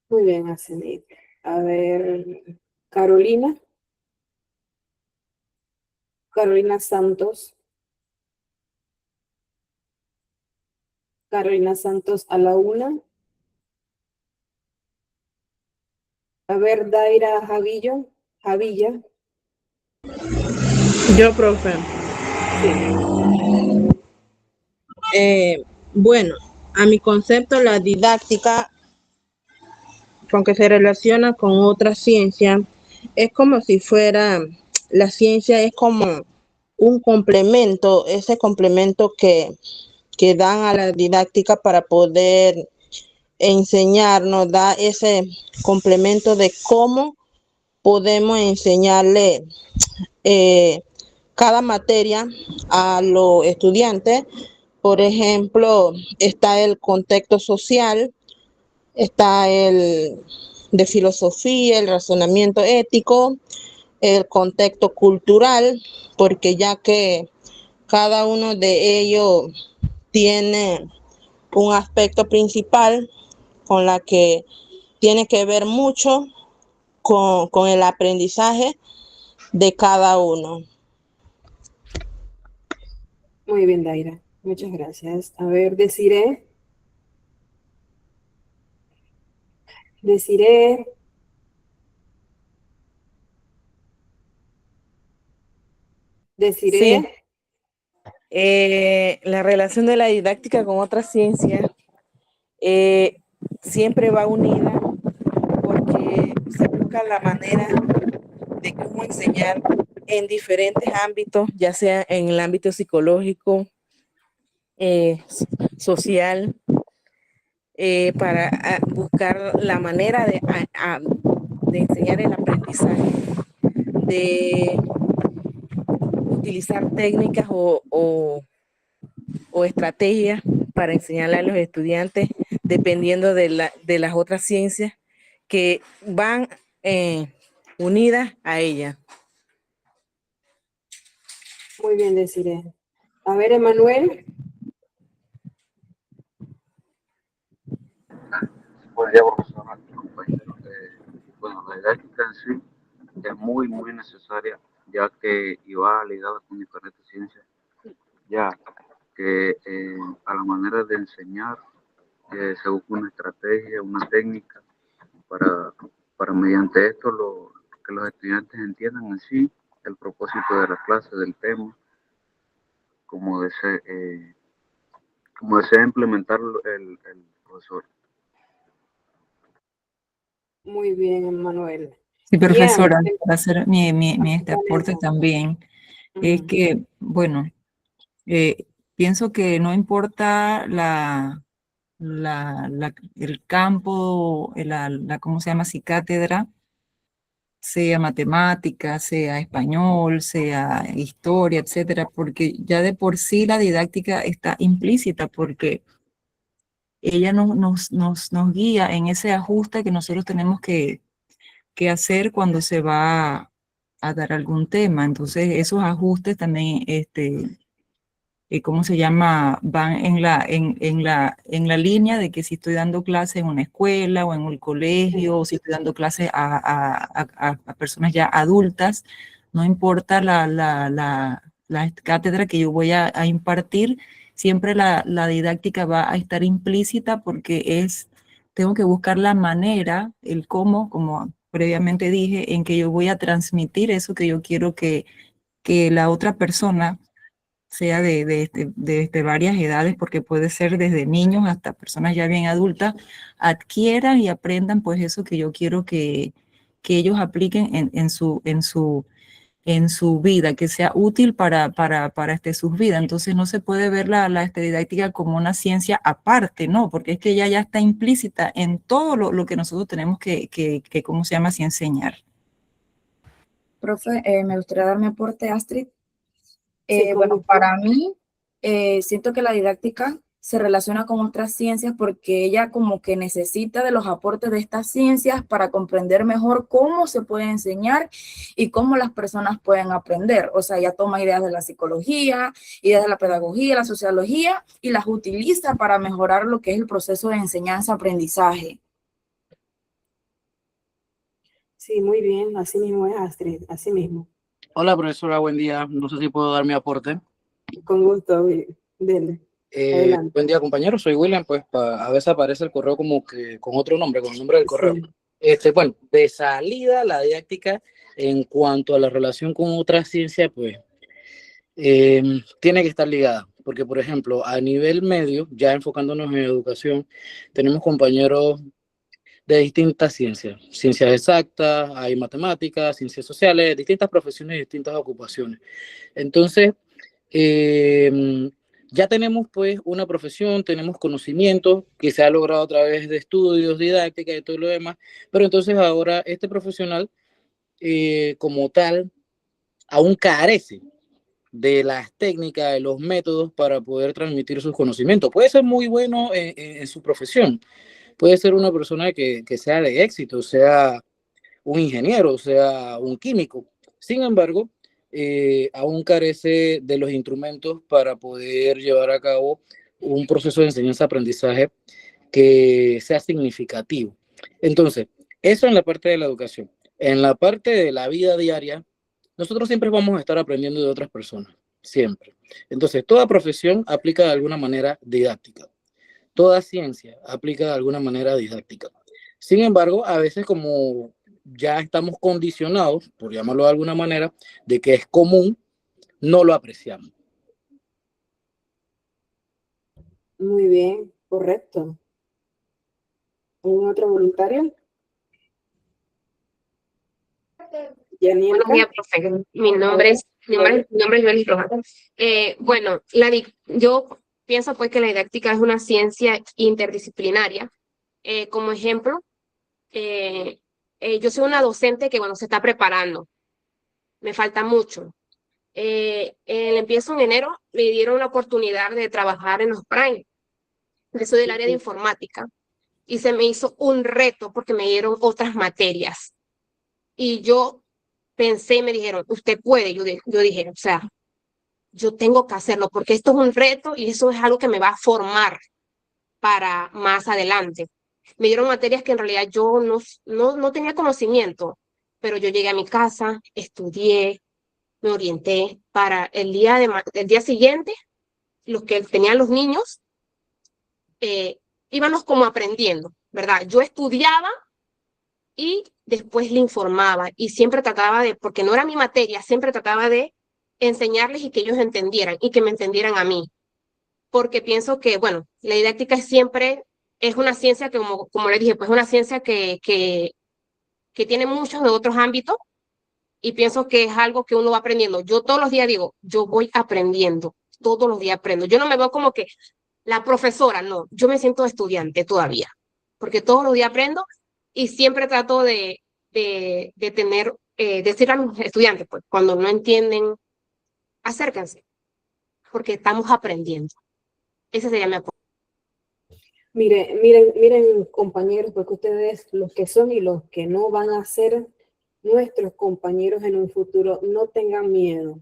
Muy bien, Asenit. A ver, Carolina. Carolina Santos. Carolina Santos a la 1. A ver, Daira Javilla. Yo, profe. Bueno, a mi concepto, la didáctica, con que se relaciona con otra ciencia, es como si fuera, la ciencia es como un complemento, ese complemento que dan a la didáctica para poder enseñarnos, da ese complemento de cómo podemos enseñarle cada materia a los estudiantes. Por ejemplo, está el contexto social, está el de filosofía, el razonamiento ético, el contexto cultural, porque ya que cada uno de ellos tiene un aspecto principal con la que tiene que ver mucho con el aprendizaje de cada uno. Muy bien, Daira. Muchas gracias. A ver, Desiree. Desiree. Sí. La relación de la didáctica con otras ciencias siempre va unida porque se busca la manera de cómo enseñar en diferentes ámbitos, ya sea en el ámbito psicológico, social, para buscar la manera de enseñar el aprendizaje, de utilizar técnicas o estrategias para enseñarle a los estudiantes dependiendo de las otras ciencias que van unidas a ella. Muy bien, Desiree. A ver, Emanuel. Buen día, profesora, compañeros. Bueno, la didáctica en sí es muy necesaria, ya que va ligada con diferentes ciencias, ya que a la manera de enseñar se busca una estrategia, una técnica para mediante esto que los estudiantes entiendan en sí el propósito de la clase, del tema, como desea implementar el profesor. Muy bien, Emanuel. Sí, profesora, Bien. para hacer mi aporte también, es que, bueno, pienso que no importa el campo, ¿cómo se llama? Si cátedra, sea matemática, sea español, sea historia, etcétera, porque ya de por sí la didáctica está implícita, porque ella nos guía en ese ajuste que nosotros tenemos que hacer cuando se va a dar algún tema. Entonces, esos ajustes también, ¿cómo se llama? Van en la línea de que si estoy dando clases en una escuela o en un colegio, o si estoy dando clases a personas ya adultas, no importa la cátedra que yo voy a impartir, siempre la didáctica va a estar implícita porque tengo que buscar la manera, el cómo, como previamente dije, en que yo voy a transmitir eso que yo quiero que la otra persona, sea de varias edades, porque puede ser desde niños hasta personas ya bien adultas, adquieran y aprendan pues eso que yo quiero que ellos apliquen en su vida, que sea útil para sus vidas. Entonces no se puede ver la didáctica como una ciencia aparte, ¿no? Porque es que ella ya está implícita en todo lo que nosotros tenemos que ¿cómo se llama? Así enseñar. Profe, me gustaría dar mi aporte, Astrid. Sí, Bueno, para mí, siento que la didáctica se relaciona con otras ciencias porque ella como que necesita de los aportes de estas ciencias para comprender mejor cómo se puede enseñar y cómo las personas pueden aprender. O sea, ella toma ideas de la psicología, ideas de la pedagogía, la sociología y las utiliza para mejorar lo que es el proceso de enseñanza-aprendizaje. Sí, muy bien, así mismo es, Astrid, así mismo. Hola, profesora, buen día. No sé si puedo dar mi aporte. Con gusto, dele. Adelante. Buen día, compañero. Soy William. Pues a veces aparece el correo como que con otro nombre, con el nombre del correo. Sí. Bueno, de salida la didáctica en cuanto a la relación con otras ciencias, pues tiene que estar ligada. Porque, por ejemplo, a nivel medio, ya enfocándonos en educación, tenemos compañeros de distintas ciencias exactas, hay matemáticas, ciencias sociales, distintas profesiones y distintas ocupaciones. Entonces, ya tenemos pues una profesión, tenemos conocimiento que se ha logrado a través de estudios, didáctica y todo lo demás, pero entonces ahora este profesional como tal aún carece de las técnicas, de los métodos para poder transmitir sus conocimientos. Puede ser muy bueno en su profesión, puede ser una persona que sea de éxito, sea un ingeniero, sea un químico. Sin embargo, aún carece de los instrumentos para poder llevar a cabo un proceso de enseñanza-aprendizaje que sea significativo. Entonces, eso en la parte de la educación. En la parte de la vida diaria, nosotros siempre vamos a estar aprendiendo de otras personas, siempre. Entonces, toda profesión aplica de alguna manera didáctica. Toda ciencia aplica de alguna manera didáctica. Sin embargo, a veces como ya estamos condicionados, por llamarlo de alguna manera, de que es común, no lo apreciamos. Muy bien, correcto. ¿Algún otro voluntario? Buenos días, profe. Mi nombre es Joely Rojas. Bueno, yo pienso pues que la didáctica es una ciencia interdisciplinaria. Como ejemplo, yo soy una docente que, bueno, se está preparando. Me falta mucho. Empiezo en enero, me dieron la oportunidad de trabajar en los Prime. Yo soy del área de informática. Y se me hizo un reto porque me dieron otras materias. Y yo pensé, me dijeron, usted puede. Yo dije, o sea, yo tengo que hacerlo porque esto es un reto y eso es algo que me va a formar para más adelante. Me dieron materias que en realidad yo no tenía conocimiento, pero yo llegué a mi casa, estudié, me orienté para el día siguiente, los que tenían los niños, íbamos como aprendiendo, ¿verdad? Yo estudiaba y después le informaba y siempre trataba porque no era mi materia, siempre trataba de enseñarles y que ellos entendieran y que me entendieran a mí. Porque pienso que, bueno, la didáctica siempre es una ciencia que, como les dije, pues es una ciencia que tiene muchos de otros ámbitos y pienso que es algo que uno va aprendiendo. Yo todos los días digo, yo voy aprendiendo, todos los días aprendo. Yo no me veo como que la profesora, no, yo me siento estudiante todavía, porque todos los días aprendo y siempre trato de de tener, decir a mis estudiantes, pues, cuando no entienden, acérquense, porque estamos aprendiendo. Ese sería mi apoyo. Miren, compañeros, porque ustedes, los que son y los que no van a ser nuestros compañeros en un futuro, no tengan miedo.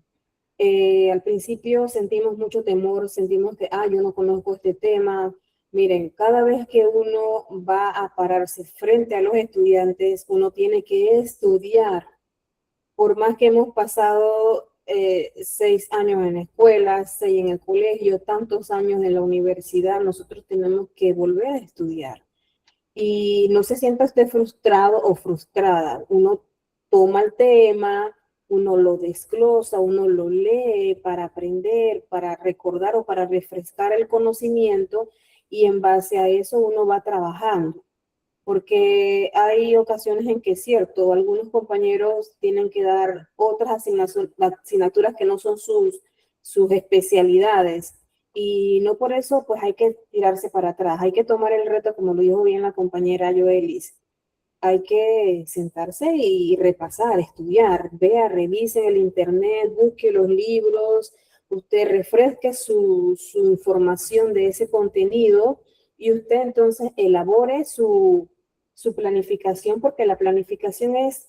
Al principio sentimos mucho temor, sentimos que, yo no conozco este tema. Miren, cada vez que uno va a pararse frente a los estudiantes, uno tiene que estudiar. Por más que hemos pasado 6 años en la escuela, 6 en el colegio, tantos años en la universidad, nosotros tenemos que volver a estudiar. Y no se sienta usted frustrado o frustrada. Uno toma el tema, uno lo desglosa, uno lo lee para aprender, para recordar o para refrescar el conocimiento, y en base a eso uno va trabajando. Porque hay ocasiones en que es cierto, algunos compañeros tienen que dar otras asignaturas que no son sus especialidades, y no por eso pues hay que tirarse para atrás, hay que tomar el reto, como lo dijo bien la compañera Joelis. Hay que sentarse y repasar, estudiar, vea, revise el internet, busque los libros, usted refresque su información de ese contenido, y usted entonces elabore su planificación, porque la planificación es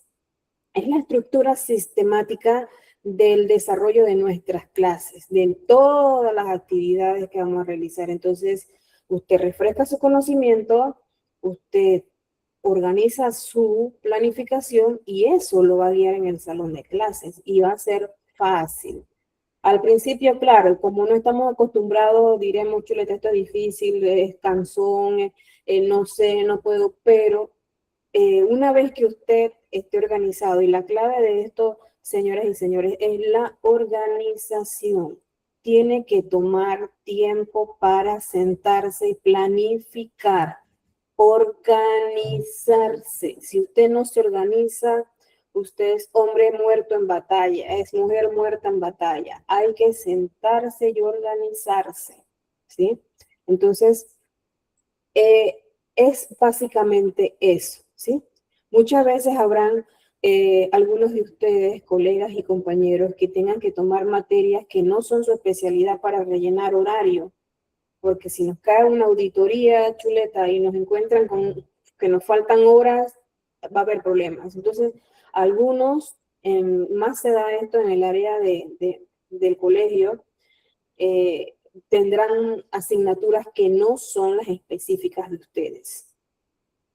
la estructura sistemática del desarrollo de nuestras clases, de todas las actividades que vamos a realizar. Entonces, usted refresca su conocimiento, usted organiza su planificación, y eso lo va a guiar en el salón de clases y va a ser fácil. Al principio, claro, como no estamos acostumbrados, diremos, chuleta, esto es difícil, es cansón, no sé, no puedo, pero una vez que usted esté organizado, y la clave de esto, señoras y señores, es la organización. Tiene que tomar tiempo para sentarse y planificar, organizarse. Si usted no se organiza, usted es hombre muerto en batalla, es mujer muerta en batalla. Hay que sentarse y organizarse, ¿sí? Entonces, es básicamente eso, ¿sí? Muchas veces habrán algunos de ustedes, colegas y compañeros, que tengan que tomar materias que no son su especialidad para rellenar horario, porque si nos cae una auditoría, chuleta, y nos encuentran con que nos faltan horas, va a haber problemas. Entonces, algunos, más se da esto en el área del colegio, tendrán asignaturas que no son las específicas de ustedes.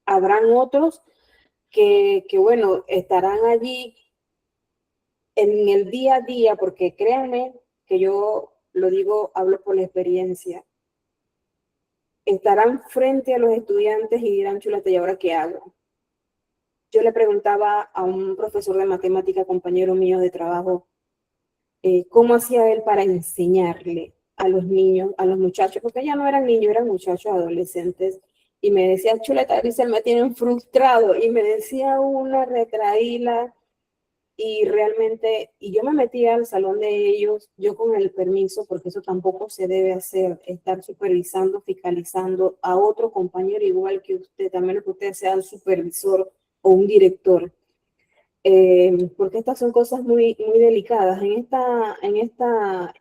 Habrán otros que bueno, estarán allí en el día a día, porque créanme que yo lo digo, hablo por la experiencia. Estarán frente a los estudiantes y dirán, chuleta, ¿y ahora qué hago? Yo le preguntaba a un profesor de matemática, compañero mío de trabajo, cómo hacía él para enseñarle a los niños, a los muchachos, porque ya no eran niños, eran muchachos adolescentes, y me decía, chuleta, dice, me tienen frustrado, y me decía una retraíla, y realmente, y yo me metía al salón de ellos, yo con el permiso, porque eso tampoco se debe hacer, estar supervisando, fiscalizando a otro compañero igual que usted, también que usted sea un supervisor o un director. Porque estas son cosas muy, muy delicadas. En esta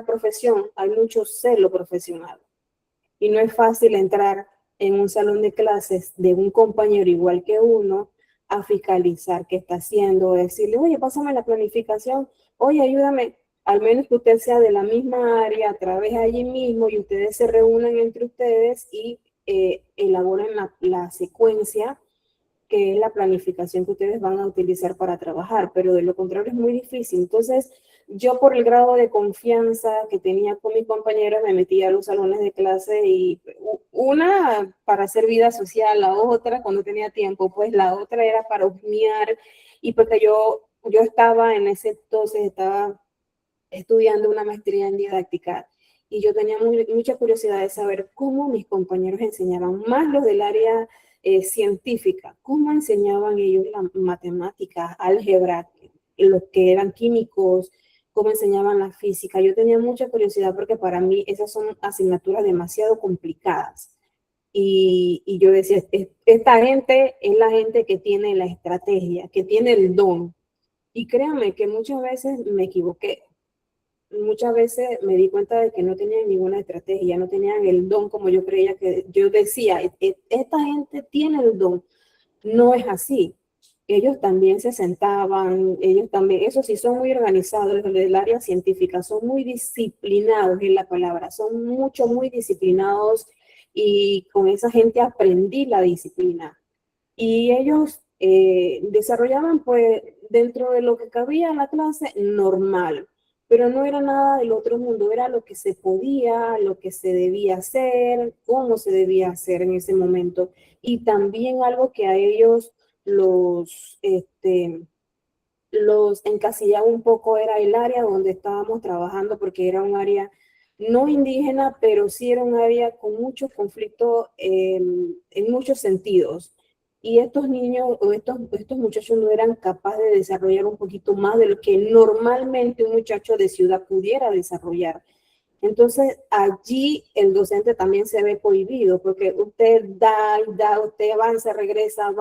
profesión hay mucho celo profesional, y no es fácil entrar en un salón de clases de un compañero igual que uno a fiscalizar qué está haciendo, decirle, oye, pásame la planificación, oye, ayúdame, al menos que usted sea de la misma área, trabaje allí mismo, y ustedes se reúnan entre ustedes y elaboren la secuencia, que es la planificación que ustedes van a utilizar para trabajar, pero de lo contrario es muy difícil. Entonces, yo por el grado de confianza que tenía con mis compañeros, me metía a los salones de clase, y una para hacer vida social, la otra cuando tenía tiempo, pues la otra era para husmear, y porque yo estaba en ese entonces, estaba estudiando una maestría en didáctica, y yo tenía mucha curiosidad de saber cómo mis compañeros enseñaban, más los del área científica, cómo enseñaban ellos la matemática, álgebra, los que eran químicos, cómo enseñaban la física. Yo tenía mucha curiosidad porque para mí esas son asignaturas demasiado complicadas. Y yo decía, esta gente es la gente que tiene la estrategia, que tiene el don. Y créanme que muchas veces me equivoqué. Muchas veces me di cuenta de que no tenían ninguna estrategia, no tenían el don como yo creía que yo decía, esta gente tiene el don. No es así. Ellos también se sentaban, ellos también, eso sí, son muy organizados del área científica, son muy disciplinados en la palabra, son muy disciplinados y con esa gente aprendí la disciplina. Y ellos desarrollaban pues dentro de lo que cabía en la clase normal, pero no era nada del otro mundo, era lo que se podía, lo que se debía hacer, cómo se debía hacer en ese momento. Y también algo que a ellos los encasillaba un poco era el área donde estábamos trabajando, porque era un área no indígena, pero sí era un área con mucho conflicto en muchos sentidos. Y estos niños o estos muchachos no eran capaces de desarrollar un poquito más de lo que normalmente un muchacho de ciudad pudiera desarrollar. Entonces, allí el docente también se ve cohibido, porque usted da y da, usted avanza, regresa,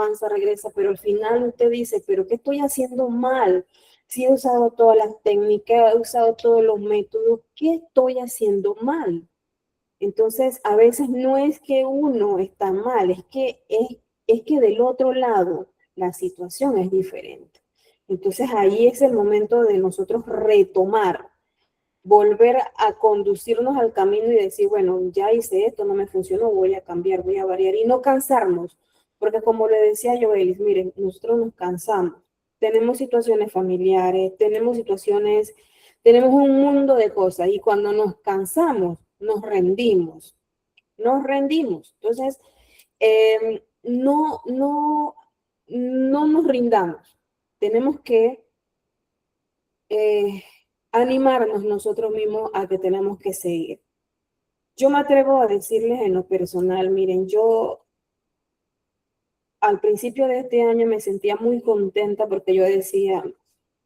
pero al final usted dice, pero ¿qué estoy haciendo mal? Si he usado todas las técnicas, he usado todos los métodos, ¿qué estoy haciendo mal? Entonces, a veces no es que uno está mal, es que del otro lado la situación es diferente. Entonces, ahí es el momento de nosotros retomar, volver a conducirnos al camino y decir, bueno, ya hice esto, no me funcionó, voy a cambiar, voy a variar y no cansarnos, porque como le decía Joelis, miren, nosotros nos cansamos, tenemos situaciones familiares, tenemos un mundo de cosas y cuando nos cansamos, nos rendimos. Entonces, no nos rindamos, tenemos que animarnos nosotros mismos a que tenemos que seguir. Yo me atrevo a decirles en lo personal, miren, yo al principio de este año me sentía muy contenta porque yo decía,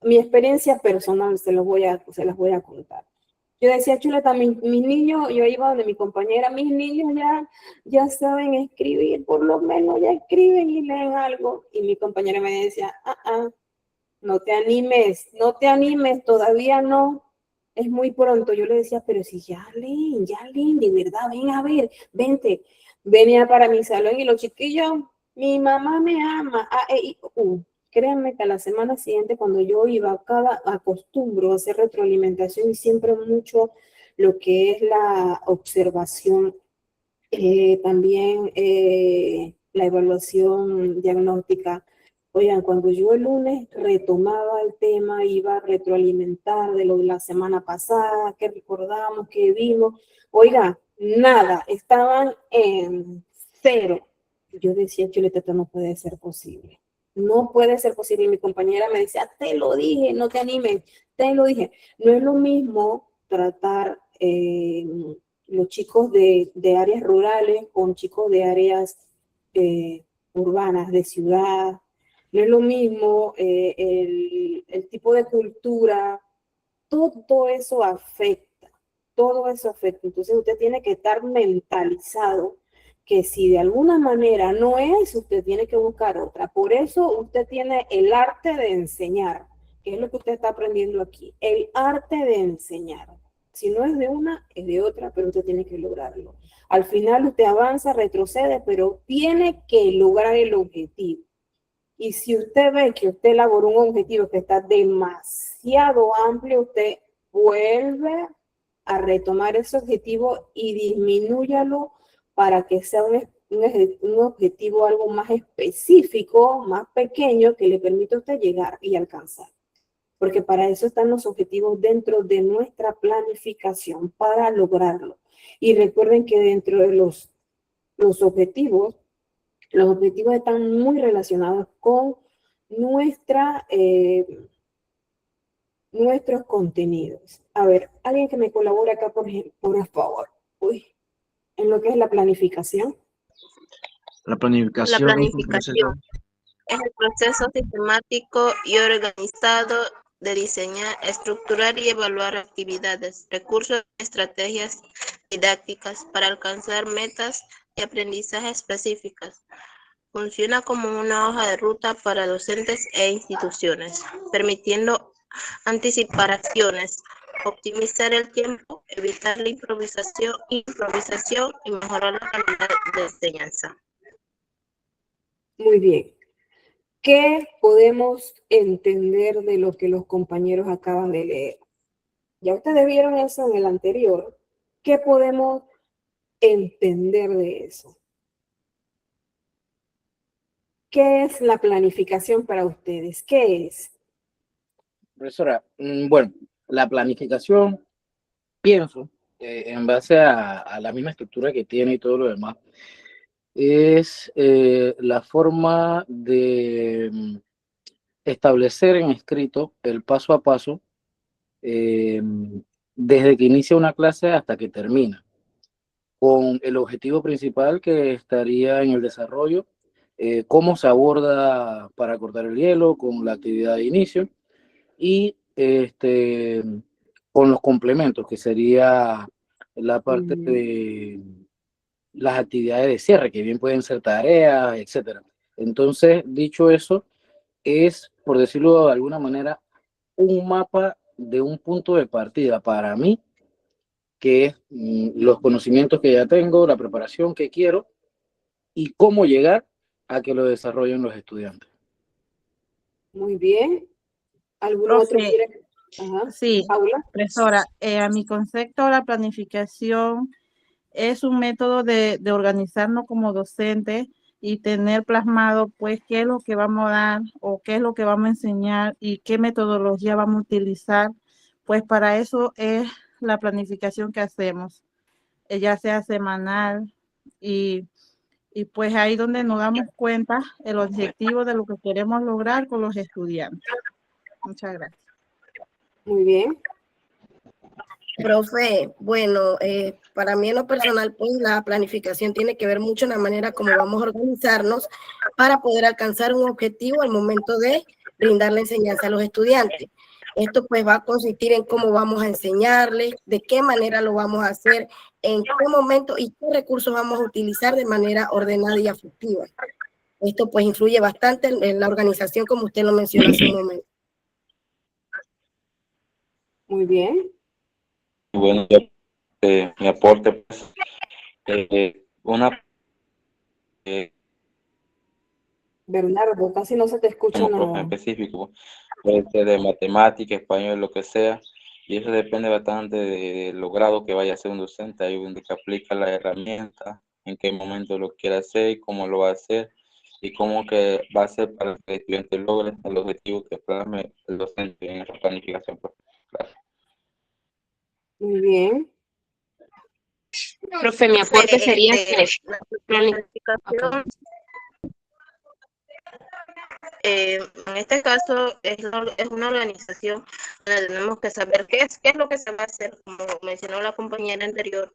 mi experiencia personal se las voy a contar. Yo decía, Chuleta, mis niños, yo iba donde mi compañera, mis niños ya saben escribir, por lo menos ya escriben y leen algo. Y mi compañera me decía, no te animes, todavía no, es muy pronto. Yo le decía, pero si ya leen, de verdad, ven a ver, vente. Venía para mi salón y los chiquillos, mi mamá me ama, Créanme que a la semana siguiente, cuando yo iba, acostumbro a hacer retroalimentación y siempre mucho lo que es la observación, también la evaluación diagnóstica. Oigan, cuando yo el lunes retomaba el tema, iba a retroalimentar de lo de la semana pasada, qué recordamos, qué vimos, oiga, nada, estaban en 0. Yo decía, Chuleta, esto no puede ser posible. No puede ser posible. Y mi compañera me decía, te lo dije, no te animes, te lo dije. No es lo mismo tratar los chicos de áreas rurales con chicos de áreas urbanas, de ciudad. No es lo mismo el tipo de cultura. Todo eso afecta. Entonces usted tiene que estar mentalizado que si de alguna manera no es, usted tiene que buscar otra. Por eso usted tiene el arte de enseñar, que es lo que usted está aprendiendo aquí. El arte de enseñar. Si no es de una, es de otra, pero usted tiene que lograrlo. Al final usted avanza, retrocede, pero tiene que lograr el objetivo. Y si usted ve que usted elaboró un objetivo que está demasiado amplio, usted vuelve a retomar ese objetivo y disminúyalo para que sea un objetivo algo más específico, más pequeño, que le permita a usted llegar y alcanzar. Porque para eso están los objetivos dentro de nuestra planificación, para lograrlo. Y recuerden que dentro de los objetivos están muy relacionados con nuestros contenidos. A ver, alguien que me colabore acá, por favor. En lo que es la planificación. La planificación es el proceso sistemático y organizado de diseñar, estructurar y evaluar actividades, recursos y estrategias didácticas para alcanzar metas y aprendizaje específicas. Funciona como una hoja de ruta para docentes e instituciones, permitiendo anticipar acciones, optimizar el tiempo, evitar la improvisación y mejorar la calidad de enseñanza. Muy bien. ¿Qué podemos entender de lo que los compañeros acaban de leer? Ya ustedes vieron eso en el anterior. ¿Qué podemos entender de eso? ¿Qué es la planificación para ustedes? ¿Qué es? Profesora, bueno, la planificación, pienso, en base a la misma estructura que tiene y todo lo demás, es la forma de establecer en escrito el paso a paso desde que inicia una clase hasta que termina, con el objetivo principal que estaría en el desarrollo, cómo se aborda para cortar el hielo con la actividad de inicio y con los complementos, que sería la parte de las actividades de cierre, que bien pueden ser tareas, etcétera. Entonces, dicho eso, es, por decirlo de alguna manera, un mapa de un punto de partida para mí, que es los conocimientos que ya tengo, la preparación que quiero y cómo llegar a que lo desarrollen los estudiantes. Muy bien. ¿Algún otro Profe, quiere? Ajá. sí, Paula. profesora, a mi concepto la planificación es un método de organizarnos como docentes y tener plasmado pues qué es lo que vamos a dar o qué es lo que vamos a enseñar y qué metodología vamos a utilizar. Pues para eso es la planificación que hacemos, ya sea semanal y pues ahí donde nos damos cuenta el objetivo de lo que queremos lograr con los estudiantes. Muchas gracias. Muy bien. Profe, bueno, para mí en lo personal, pues la planificación tiene que ver mucho en la manera como vamos a organizarnos para poder alcanzar un objetivo al momento de brindar la enseñanza a los estudiantes. Esto pues va a consistir en cómo vamos a enseñarles, de qué manera lo vamos a hacer, en qué momento y qué recursos vamos a utilizar de manera ordenada y efectiva. Esto pues influye bastante en la organización, como usted lo mencionó hace un momento. Muy bien. Bueno, mi aporte, pues, Bernardo, casi no se te escucha como profe nada. específico, puede ser de matemática, español, lo que sea, y eso depende bastante de lo grado que vaya a ser un docente, ahí donde que aplica la herramienta, en qué momento lo quiere hacer, cómo lo va a hacer, y cómo que va a hacer para que el estudiante logre el objetivo que plasme el docente en esa planificación. Gracias. Muy bien. Profe, mi aporte sería que La planificación, en este caso, es una organización donde tenemos que saber qué es lo que se va a hacer, como mencionó la compañera anterior,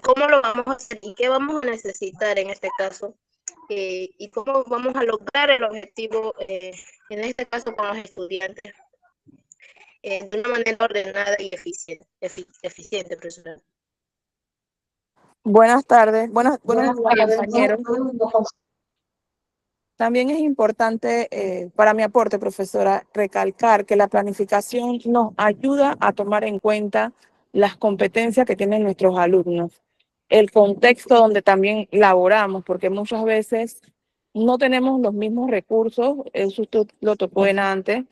cómo lo vamos a hacer y qué vamos a necesitar en este caso, y cómo vamos a lograr el objetivo, en este caso con los estudiantes, de una manera ordenada y eficiente, profesora. Buenas tardes, buenos días, compañeros. También es importante, para mi aporte, profesora, recalcar que la planificación nos ayuda a tomar en cuenta las competencias que tienen nuestros alumnos, el contexto donde también laboramos, porque muchas veces no tenemos los mismos recursos, eso usted lo tocó antes,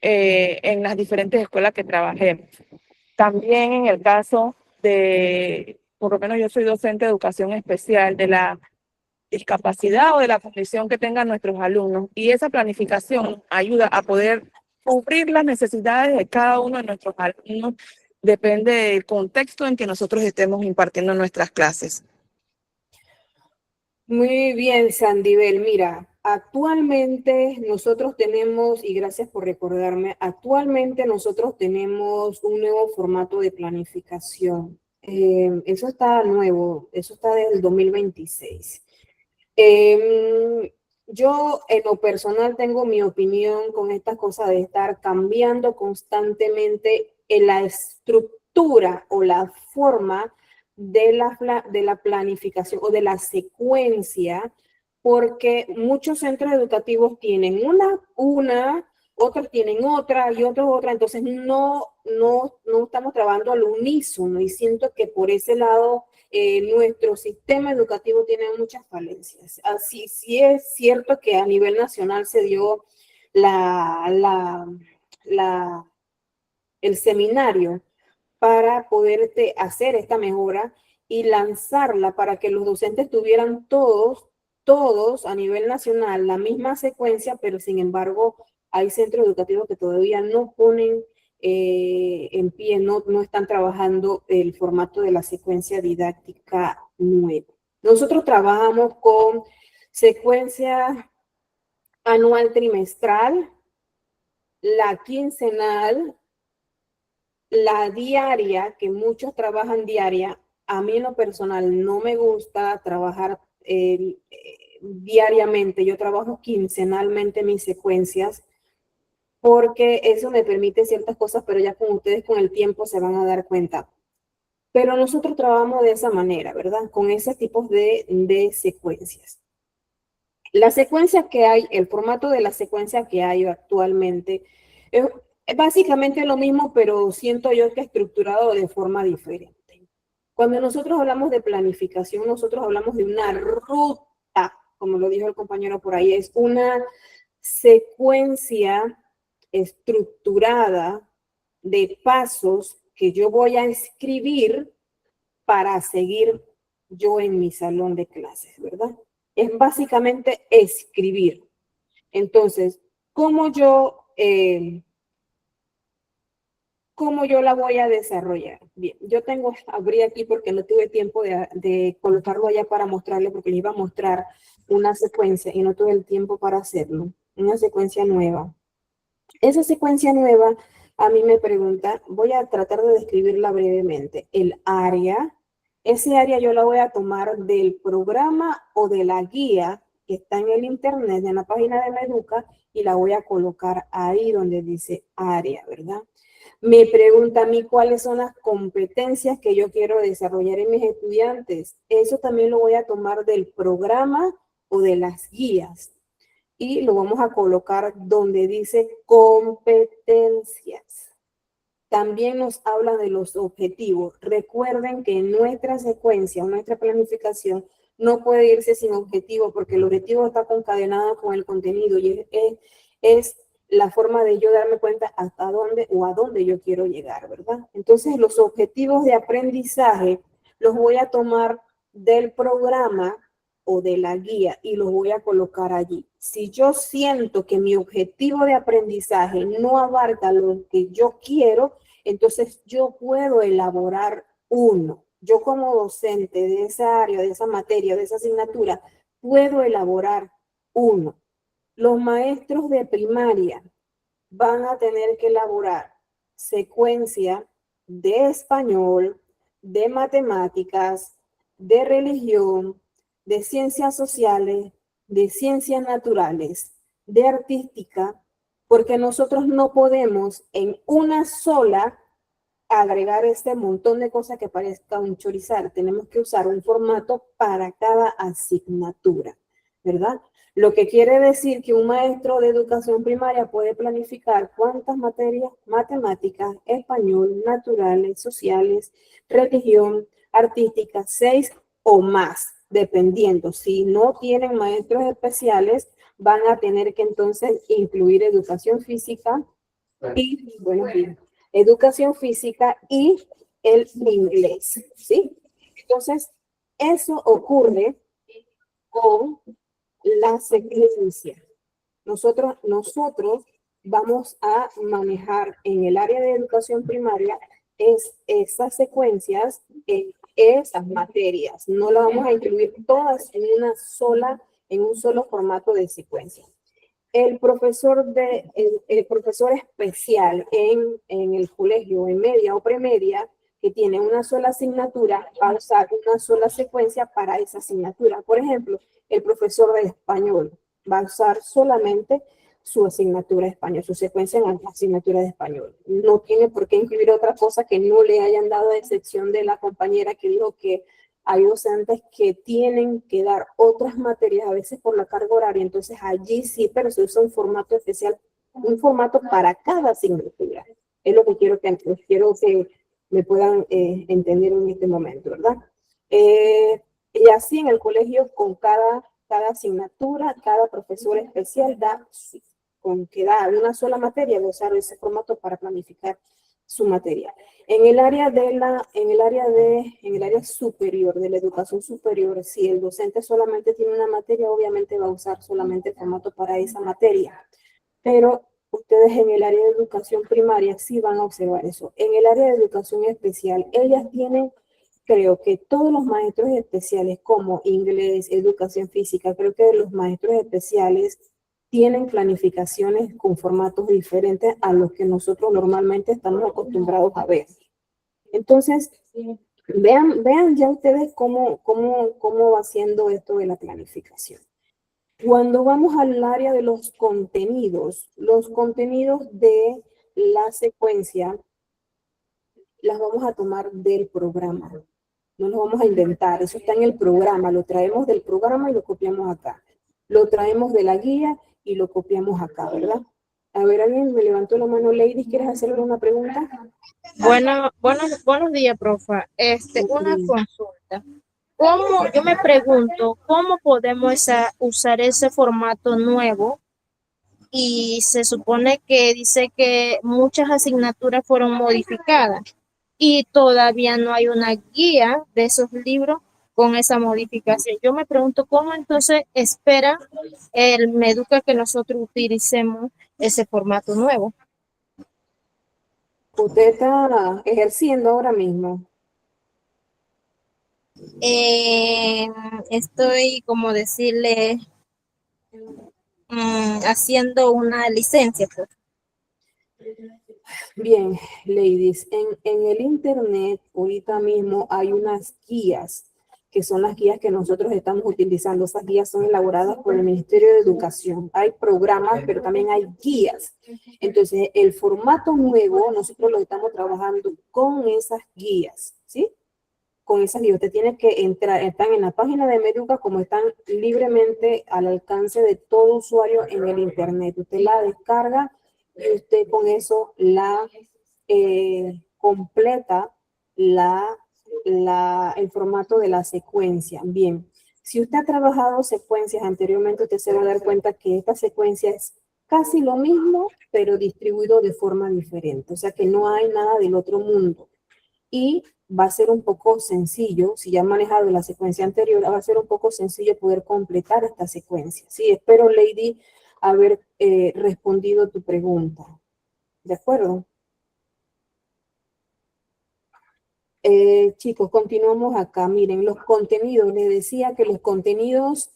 en las diferentes escuelas que trabajemos. También en el caso de, por lo menos yo soy docente de educación especial, de la discapacidad o de la condición que tengan nuestros alumnos, y esa planificación ayuda a poder cubrir las necesidades de cada uno de nuestros alumnos, depende del contexto en que nosotros estemos impartiendo nuestras clases. Muy bien, Sandibel. Mira, actualmente nosotros tenemos, y gracias por recordarme, actualmente nosotros tenemos un nuevo formato de planificación. Eso está nuevo, eso está desde el 2026. Yo en lo personal tengo mi opinión con estas cosas de estar cambiando constantemente en la estructura o la forma de la planificación o de la secuencia, porque muchos centros educativos tienen una, otros tienen otra y otros otra, entonces no estamos trabajando al unísono y siento que por ese lado nuestro sistema educativo tiene muchas falencias. Así sí es cierto que a nivel nacional se dio el seminario para poder hacer esta mejora y lanzarla para que los docentes tuvieran todos a nivel nacional la misma secuencia, pero sin embargo hay centros educativos que todavía no ponen en pie, no están trabajando el formato de la secuencia didáctica nueva. Nosotros trabajamos con secuencia anual trimestral, la quincenal, la diaria, que muchos trabajan diaria. A mí en lo personal no me gusta trabajar diariamente, yo trabajo quincenalmente mis secuencias, porque eso me permite ciertas cosas, pero ya con ustedes con el tiempo se van a dar cuenta. Pero nosotros trabajamos de esa manera, ¿verdad? Con ese tipo de secuencias. La secuencia que hay, el formato de la secuencia que hay actualmente, es básicamente lo mismo, pero siento yo que estructurado de forma diferente. Cuando nosotros hablamos de planificación, nosotros hablamos de una ruta, como lo dijo el compañero por ahí, es una secuencia estructurada de pasos que yo voy a escribir para seguir yo en mi salón de clases, ¿verdad? Es básicamente escribir. Entonces, ¿cómo yo la voy a desarrollar? Bien, yo abrí aquí porque no tuve tiempo de colocarlo allá para mostrarle, porque le iba a mostrar una secuencia y no tuve el tiempo para hacerlo. Una secuencia nueva. Esa secuencia nueva a mí me pregunta, voy a tratar de describirla brevemente. El área, ese área yo la voy a tomar del programa o de la guía que está en el internet, en la página de Meduca, y la voy a colocar ahí donde dice área, ¿verdad? Me pregunta a mí cuáles son las competencias que yo quiero desarrollar en mis estudiantes. Eso también lo voy a tomar del programa o de las guías. Y lo vamos a colocar donde dice competencias. También nos habla de los objetivos. Recuerden que en nuestra secuencia, nuestra planificación, no puede irse sin objetivo, porque el objetivo está concadenado con el contenido y es la forma de yo darme cuenta hasta dónde o a dónde yo quiero llegar, ¿verdad? Entonces, los objetivos de aprendizaje los voy a tomar del programa o de la guía y los voy a colocar allí. Si yo siento que mi objetivo de aprendizaje no abarca lo que yo quiero, entonces yo puedo elaborar uno. Yo como docente de esa área, de esa materia, de esa asignatura, puedo elaborar uno. Los maestros de primaria van a tener que elaborar secuencia de español, de matemáticas, de religión, de ciencias sociales, de ciencias naturales, de artística, porque nosotros no podemos en una sola agregar este montón de cosas que parezca un chorizar. Tenemos que usar un formato para cada asignatura, ¿verdad? Lo que quiere decir que un maestro de educación primaria puede planificar cuántas materias: matemáticas, español, naturales, sociales, religión, artística, 6 o más, dependiendo. Si no tienen maestros especiales, van a tener que entonces incluir educación física y, educación física y el inglés, ¿sí? Entonces, eso ocurre con la secuencia. Nosotros vamos a manejar en el área de educación primaria esas secuencias en esas materias. No las vamos a incluir todas en un solo formato de secuencia. El profesor especial en el colegio, en media o premedia, que tiene una sola asignatura, va a usar una sola secuencia para esa asignatura. Por ejemplo, el profesor de español va a usar solamente su asignatura de español, su secuencia en la asignatura de español. No tiene por qué incluir otra cosa que no le hayan dado, a excepción de la compañera que dijo que hay docentes que tienen que dar otras materias, a veces por la carga horaria, entonces allí sí, pero se usa un formato especial, un formato para cada asignatura. Es lo que quiero que me puedan entender en este momento, ¿verdad? Y así en el colegio, con cada asignatura, cada profesor especial con que da una sola materia, de usar ese formato para planificar su materia. En el área superior, de la educación superior, si el docente solamente tiene una materia, obviamente va a usar solamente el formato para esa materia. Pero ustedes en el área de educación primaria sí van a observar eso. En el área de educación especial, ellas tienen, creo que todos los maestros especiales, como inglés, educación física, creo que los maestros especiales tienen planificaciones con formatos diferentes a los que nosotros normalmente estamos acostumbrados a ver. Entonces, vean ya ustedes cómo va siendo esto de la planificación. Cuando vamos al área de los contenidos de la secuencia las vamos a tomar del programa. No los vamos a inventar, eso está en el programa, lo traemos del programa y lo copiamos acá. Lo traemos de la guía y lo copiamos acá, ¿verdad? A ver, alguien me levantó la mano. Lady, ¿quieres hacerle una pregunta? Buenos días, profa. Una consulta. Yo me pregunto, ¿cómo podemos usar ese formato nuevo? Y se supone que dice que muchas asignaturas fueron modificadas y todavía no hay una guía de esos libros con esa modificación. Yo me pregunto cómo entonces espera el Meduca que nosotros utilicemos ese formato nuevo. ¿Usted está ejerciendo ahora mismo? Estoy, como decirle, haciendo una licencia, pues. Bien, ladies, en el internet ahorita mismo hay unas guías, que son las guías que nosotros estamos utilizando. Esas guías son elaboradas por el Ministerio de Educación. Hay programas, pero también hay guías. Entonces, el formato nuevo, nosotros lo estamos trabajando con esas guías, ¿sí? Con esas guías. Usted tiene que entrar, están en la página de Meduca, como están libremente al alcance de todo usuario en el internet. Usted la descarga y usted con eso completa el formato de la secuencia. Bien, si usted ha trabajado secuencias anteriormente, usted se va a dar cuenta que esta secuencia es casi lo mismo, pero distribuido de forma diferente. O sea que no hay nada del otro mundo. Y va a ser un poco sencillo, si ya han manejado la secuencia anterior, va a ser un poco sencillo poder completar esta secuencia. Sí, espero, Lady, haber respondido tu pregunta. ¿De acuerdo? Chicos, continuamos acá. Miren, los contenidos. Les decía que los contenidos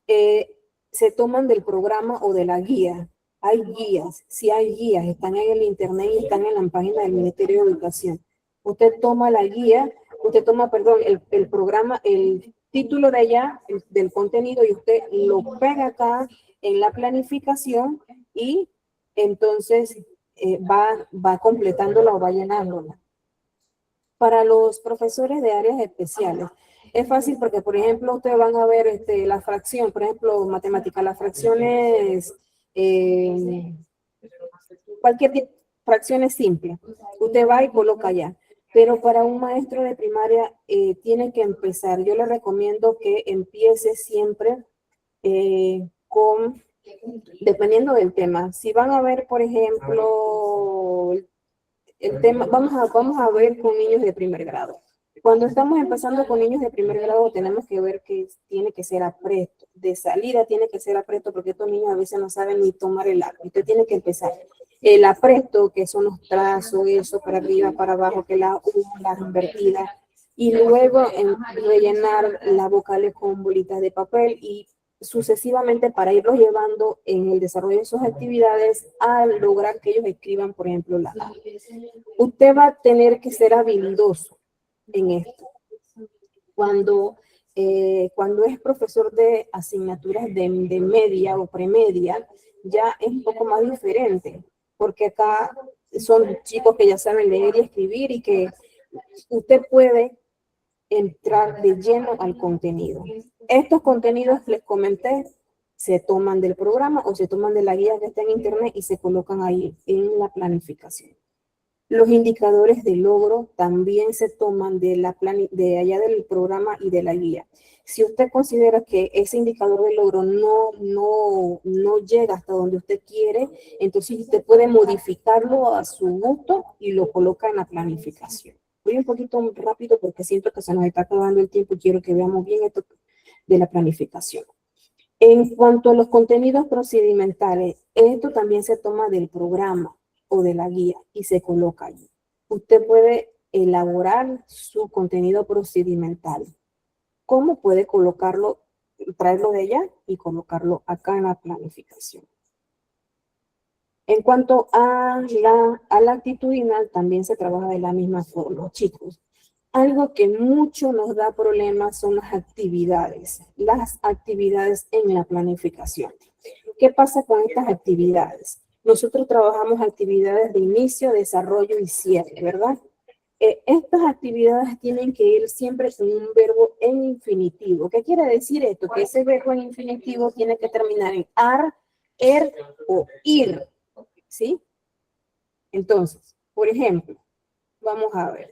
se toman del programa o de la guía. Hay guías. Sí hay guías. Están en el internet y están en la página del Ministerio de Educación. Usted toma la guía, perdón, el programa, el título de allá, del contenido, y usted lo pega acá en la planificación y entonces va completándola o va llenándola. Para los profesores de áreas especiales, es fácil porque, por ejemplo, ustedes van a ver la fracción, por ejemplo, matemática, las fracciones, cualquier tipo, fracciones simples. Usted va y coloca allá. Pero para un maestro de primaria tiene que empezar. Yo le recomiendo que empiece siempre dependiendo del tema. Si van a ver, por ejemplo, el tema, vamos a ver con niños de primer grado. Cuando estamos empezando con niños de primer grado, tenemos que ver que tiene que ser apresto. De salida tiene que ser apresto porque estos niños a veces no saben ni tomar el lápiz. Usted tiene que empezar. El apresto, que son los trazos, eso, para arriba, para abajo, que la U, las invertidas. Y luego rellenar las vocales con bolitas de papel y sucesivamente para irlos llevando en el desarrollo de sus actividades a lograr que ellos escriban, por ejemplo, la A. Usted va a tener que ser habilidoso en esto. Cuando es profesor de asignaturas de media o premedia, ya es un poco más diferente, porque acá son chicos que ya saben leer y escribir y que usted puede entrar de lleno al contenido. Estos contenidos, les comenté, se toman del programa o se toman de la guía que está en internet y se colocan ahí en la planificación. Los indicadores de logro también se toman de allá del programa y de la guía. Si usted considera que ese indicador de logro no llega hasta donde usted quiere, entonces usted puede modificarlo a su gusto y lo coloca en la planificación. Voy un poquito rápido porque siento que se nos está acabando el tiempo y quiero que veamos bien esto de la planificación. En cuanto a los contenidos procedimentales, esto también se toma del programa o de la guía y se coloca allí. Usted puede elaborar su contenido procedimental. ¿Cómo puede colocarlo, traerlo de allá y colocarlo acá en la planificación? En cuanto a la actitudinal, también se trabaja de la misma forma, chicos. Algo que mucho nos da problemas son las actividades en la planificación. ¿Qué pasa con estas actividades? Nosotros trabajamos actividades de inicio, desarrollo y cierre, ¿verdad? Estas actividades tienen que ir siempre con un verbo en infinitivo. ¿Qué quiere decir esto? Que ese verbo en infinitivo tiene que terminar en ar, er o ir, ¿sí? Entonces, por ejemplo, vamos a ver.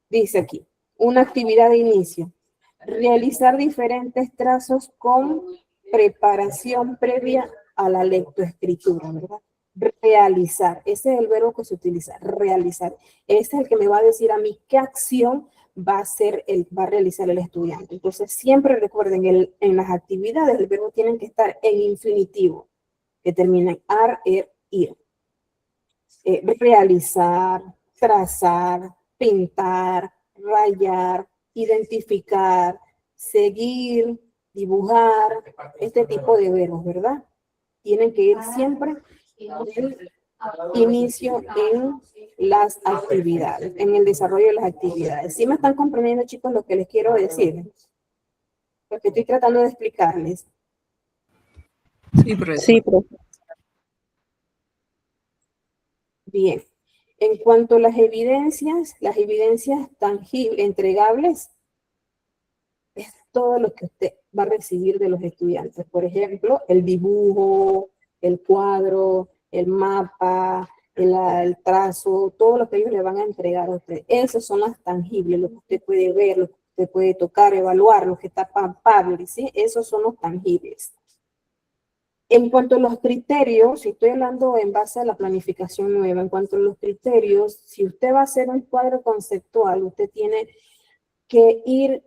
Dice aquí, una actividad de inicio. Realizar diferentes trazos con preparación previa a la lectoescritura, ¿verdad? Realizar, ese es el verbo que se utiliza, realizar. Ese es el que me va a decir a mí qué acción va a realizar el estudiante. Entonces, siempre recuerden, en las actividades el verbo tiene que estar en infinitivo, que termina en ar, er, ir. Realizar, trazar, pintar, rayar, identificar, seguir, dibujar, este tipo de verbos, ¿verdad? Tienen que ir siempre del inicio en las actividades, en el desarrollo de las actividades. ¿Sí me están comprendiendo, chicos, lo que les quiero decir? Lo que estoy tratando de explicarles. Sí, profesor. Sí, profesor. Bien. En cuanto a las evidencias tangibles, entregables, es todo lo que usted va a recibir de los estudiantes. Por ejemplo, el dibujo, el cuadro, el mapa, el trazo, todo lo que ellos le van a entregar a usted. Esas son las tangibles, lo que usted puede ver, lo que usted puede tocar, evaluar, lo que está palpable, ¿sí? Esos son los tangibles. En cuanto a los criterios, si estoy hablando en base a la planificación nueva, en cuanto a los criterios, si usted va a hacer un cuadro conceptual, usted tiene que ir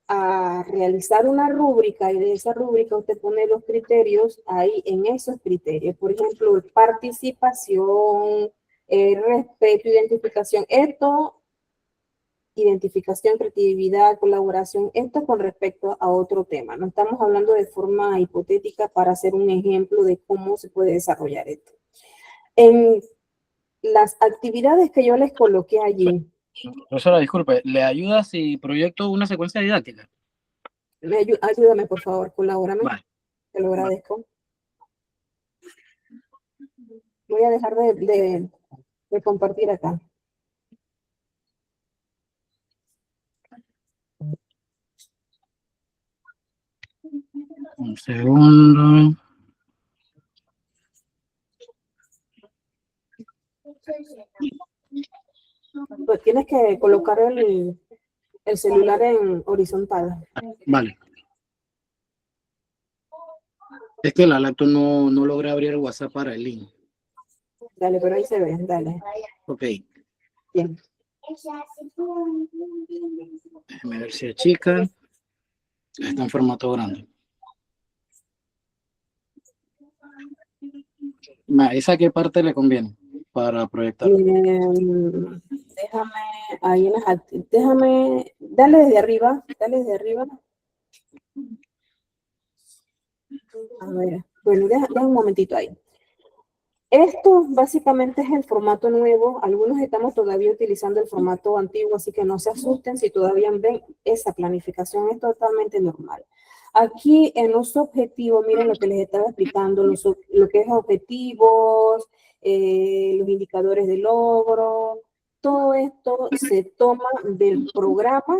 a realizar una rúbrica y de esa rúbrica usted pone los criterios ahí en esos criterios. Por ejemplo, participación, respeto, identificación. Identificación, creatividad, colaboración, esto con respecto a otro tema. No estamos hablando de forma hipotética para hacer un ejemplo de cómo se puede desarrollar esto. En las actividades que yo les coloqué allí. Profesora, disculpe, ¿le ayuda si proyecto una secuencia didáctica? Ayúdame, por favor, colabórame. Vale. Te lo agradezco. Voy a dejar de compartir acá. Un segundo. Pues tienes que colocar el celular en horizontal. Vale. Es que la laptop no logra abrir el WhatsApp para el link. Dale, pero ahí se ve, dale. Ok. Bien. Déjame ver si achica. Está en formato grande. ¿Esa qué parte le conviene para proyectar? Déjame, ahí déjame, dale desde arriba, A ver, bueno, deja un momentito ahí. Esto básicamente es el formato nuevo. Algunos estamos todavía utilizando el formato antiguo, así que no se asusten si todavía ven esa planificación, es totalmente normal. Aquí en los objetivos, miren lo que les estaba explicando, lo que es objetivos, los indicadores de logro, todo esto se toma del programa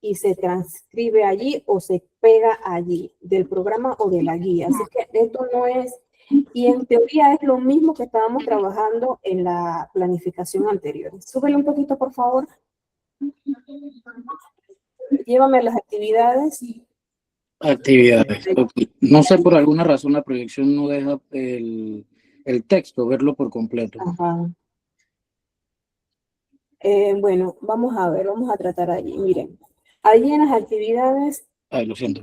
y se transcribe allí o se pega allí, del programa o de la guía. Así que esto no es, y en teoría es lo mismo que estábamos trabajando en la planificación anterior. Súbele un poquito, por favor. Llévame a las actividades. Actividades. Okay. No sé, por alguna razón la proyección no deja el texto, verlo por completo. Ajá. Bueno, vamos a ver, vamos a tratar allí. Miren, allí en las actividades. Ay, lo siento.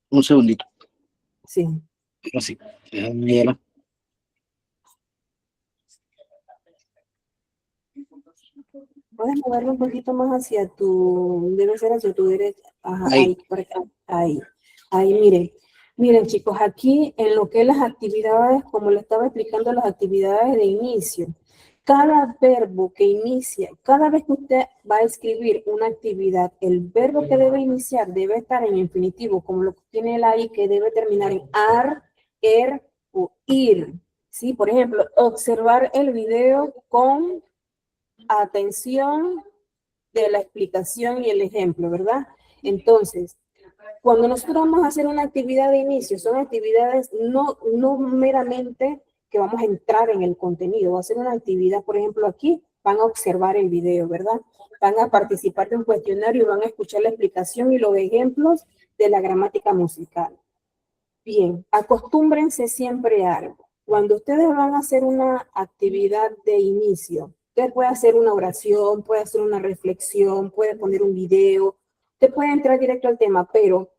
Un segundito. Sí. Así. Déjame ir. Puedes moverlo un poquito más hacia tu, debe ser hacia tu derecha. Ajá, Ahí. ahí, por acá, ahí, miren. Miren, chicos, aquí en lo que es las actividades, como le estaba explicando, las actividades de inicio, cada verbo que inicia, cada vez que usted va a escribir una actividad, el verbo que debe iniciar debe estar en infinitivo, como lo que tiene el ahí, que debe terminar en ar, er o ir. ¿Sí? Por ejemplo, observar el video con atención de la explicación y el ejemplo, ¿verdad? Entonces, cuando nosotros vamos a hacer una actividad de inicio, son actividades no meramente que vamos a entrar en el contenido, va a ser una actividad, por ejemplo, aquí van a observar el video, ¿verdad? Van a participar de un cuestionario y van a escuchar la explicación y los ejemplos de la gramática musical. Bien, acostúmbrense siempre a algo. Cuando ustedes van a hacer una actividad de inicio, usted puede hacer una oración, puede hacer una reflexión, puede poner un video, usted puede entrar directo al tema, pero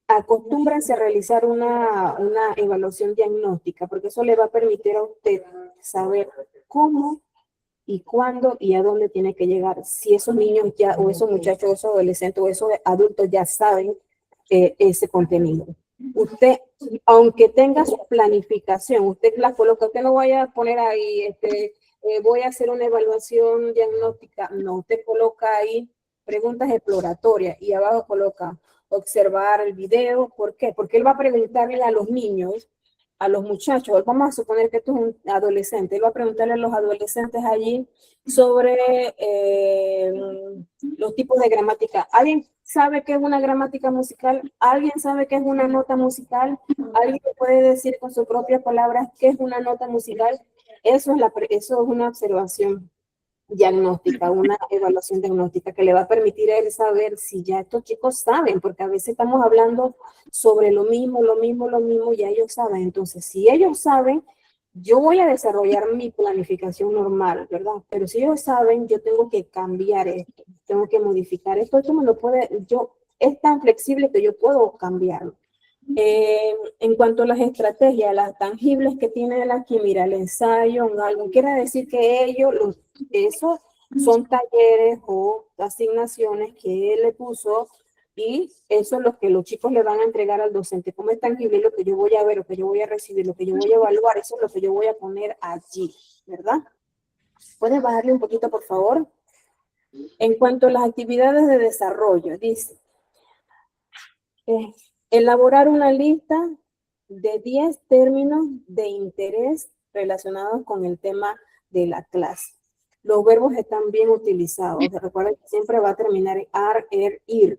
acostúmbrense a realizar una evaluación diagnóstica, porque eso le va a permitir a usted saber cómo y cuándo y a dónde tiene que llegar. Si esos niños ya, o esos muchachos, esos adolescentes, o esos adultos ya saben ese contenido. Usted, aunque tenga su planificación, usted la coloca, usted no vaya a poner ahí, voy a hacer una evaluación diagnóstica. No, usted coloca ahí preguntas exploratorias y abajo coloca observar el video. ¿Por qué? Porque él va a preguntarle a los niños, a los muchachos, vamos a suponer que esto es un adolescente, él va a preguntarle a los adolescentes allí sobre los tipos de gramática. ¿Alguien sabe qué es una gramática musical? ¿Alguien sabe qué es una nota musical? ¿Alguien puede decir con sus propias palabras qué es una nota musical? Eso es una observación diagnóstica, una evaluación diagnóstica que le va a permitir a él saber si ya estos chicos saben, porque a veces estamos hablando sobre lo mismo, ya ellos saben. Entonces, si ellos saben, yo voy a desarrollar mi planificación normal, ¿verdad? Pero si ellos saben, yo tengo que cambiar esto, tengo que modificar esto. Esto me lo puede, es tan flexible que yo puedo cambiarlo. En cuanto a las estrategias, las tangibles que tiene él aquí, mira, el ensayo, algo, quiere decir que esos son talleres o asignaciones que él le puso y eso es lo que los chicos le van a entregar al docente. Como es tangible, lo que yo voy a ver, lo que yo voy a recibir, lo que yo voy a evaluar, eso es lo que yo voy a poner allí, ¿verdad? ¿Puedes bajarle un poquito, por favor? En cuanto a las actividades de desarrollo, dice, elaborar una lista de 10 términos de interés relacionados con el tema de la clase. Los verbos están bien utilizados. Recuerden que siempre va a terminar en ar, er, ir.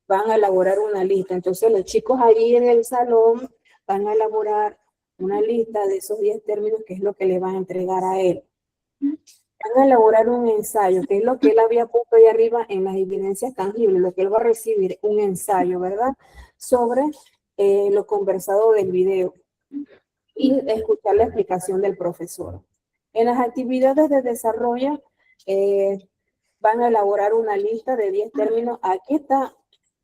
Van a elaborar una lista. Entonces los chicos allí en el salón van a elaborar una lista de esos 10 términos, que es lo que le van a entregar a él. Van a elaborar un ensayo, que es lo que él había puesto ahí arriba en las evidencias tangibles, lo que él va a recibir, un ensayo, ¿verdad? Sobre lo conversado del video y escuchar la explicación del profesor. En las actividades de desarrollo van a elaborar una lista de 10 términos. Aquí está,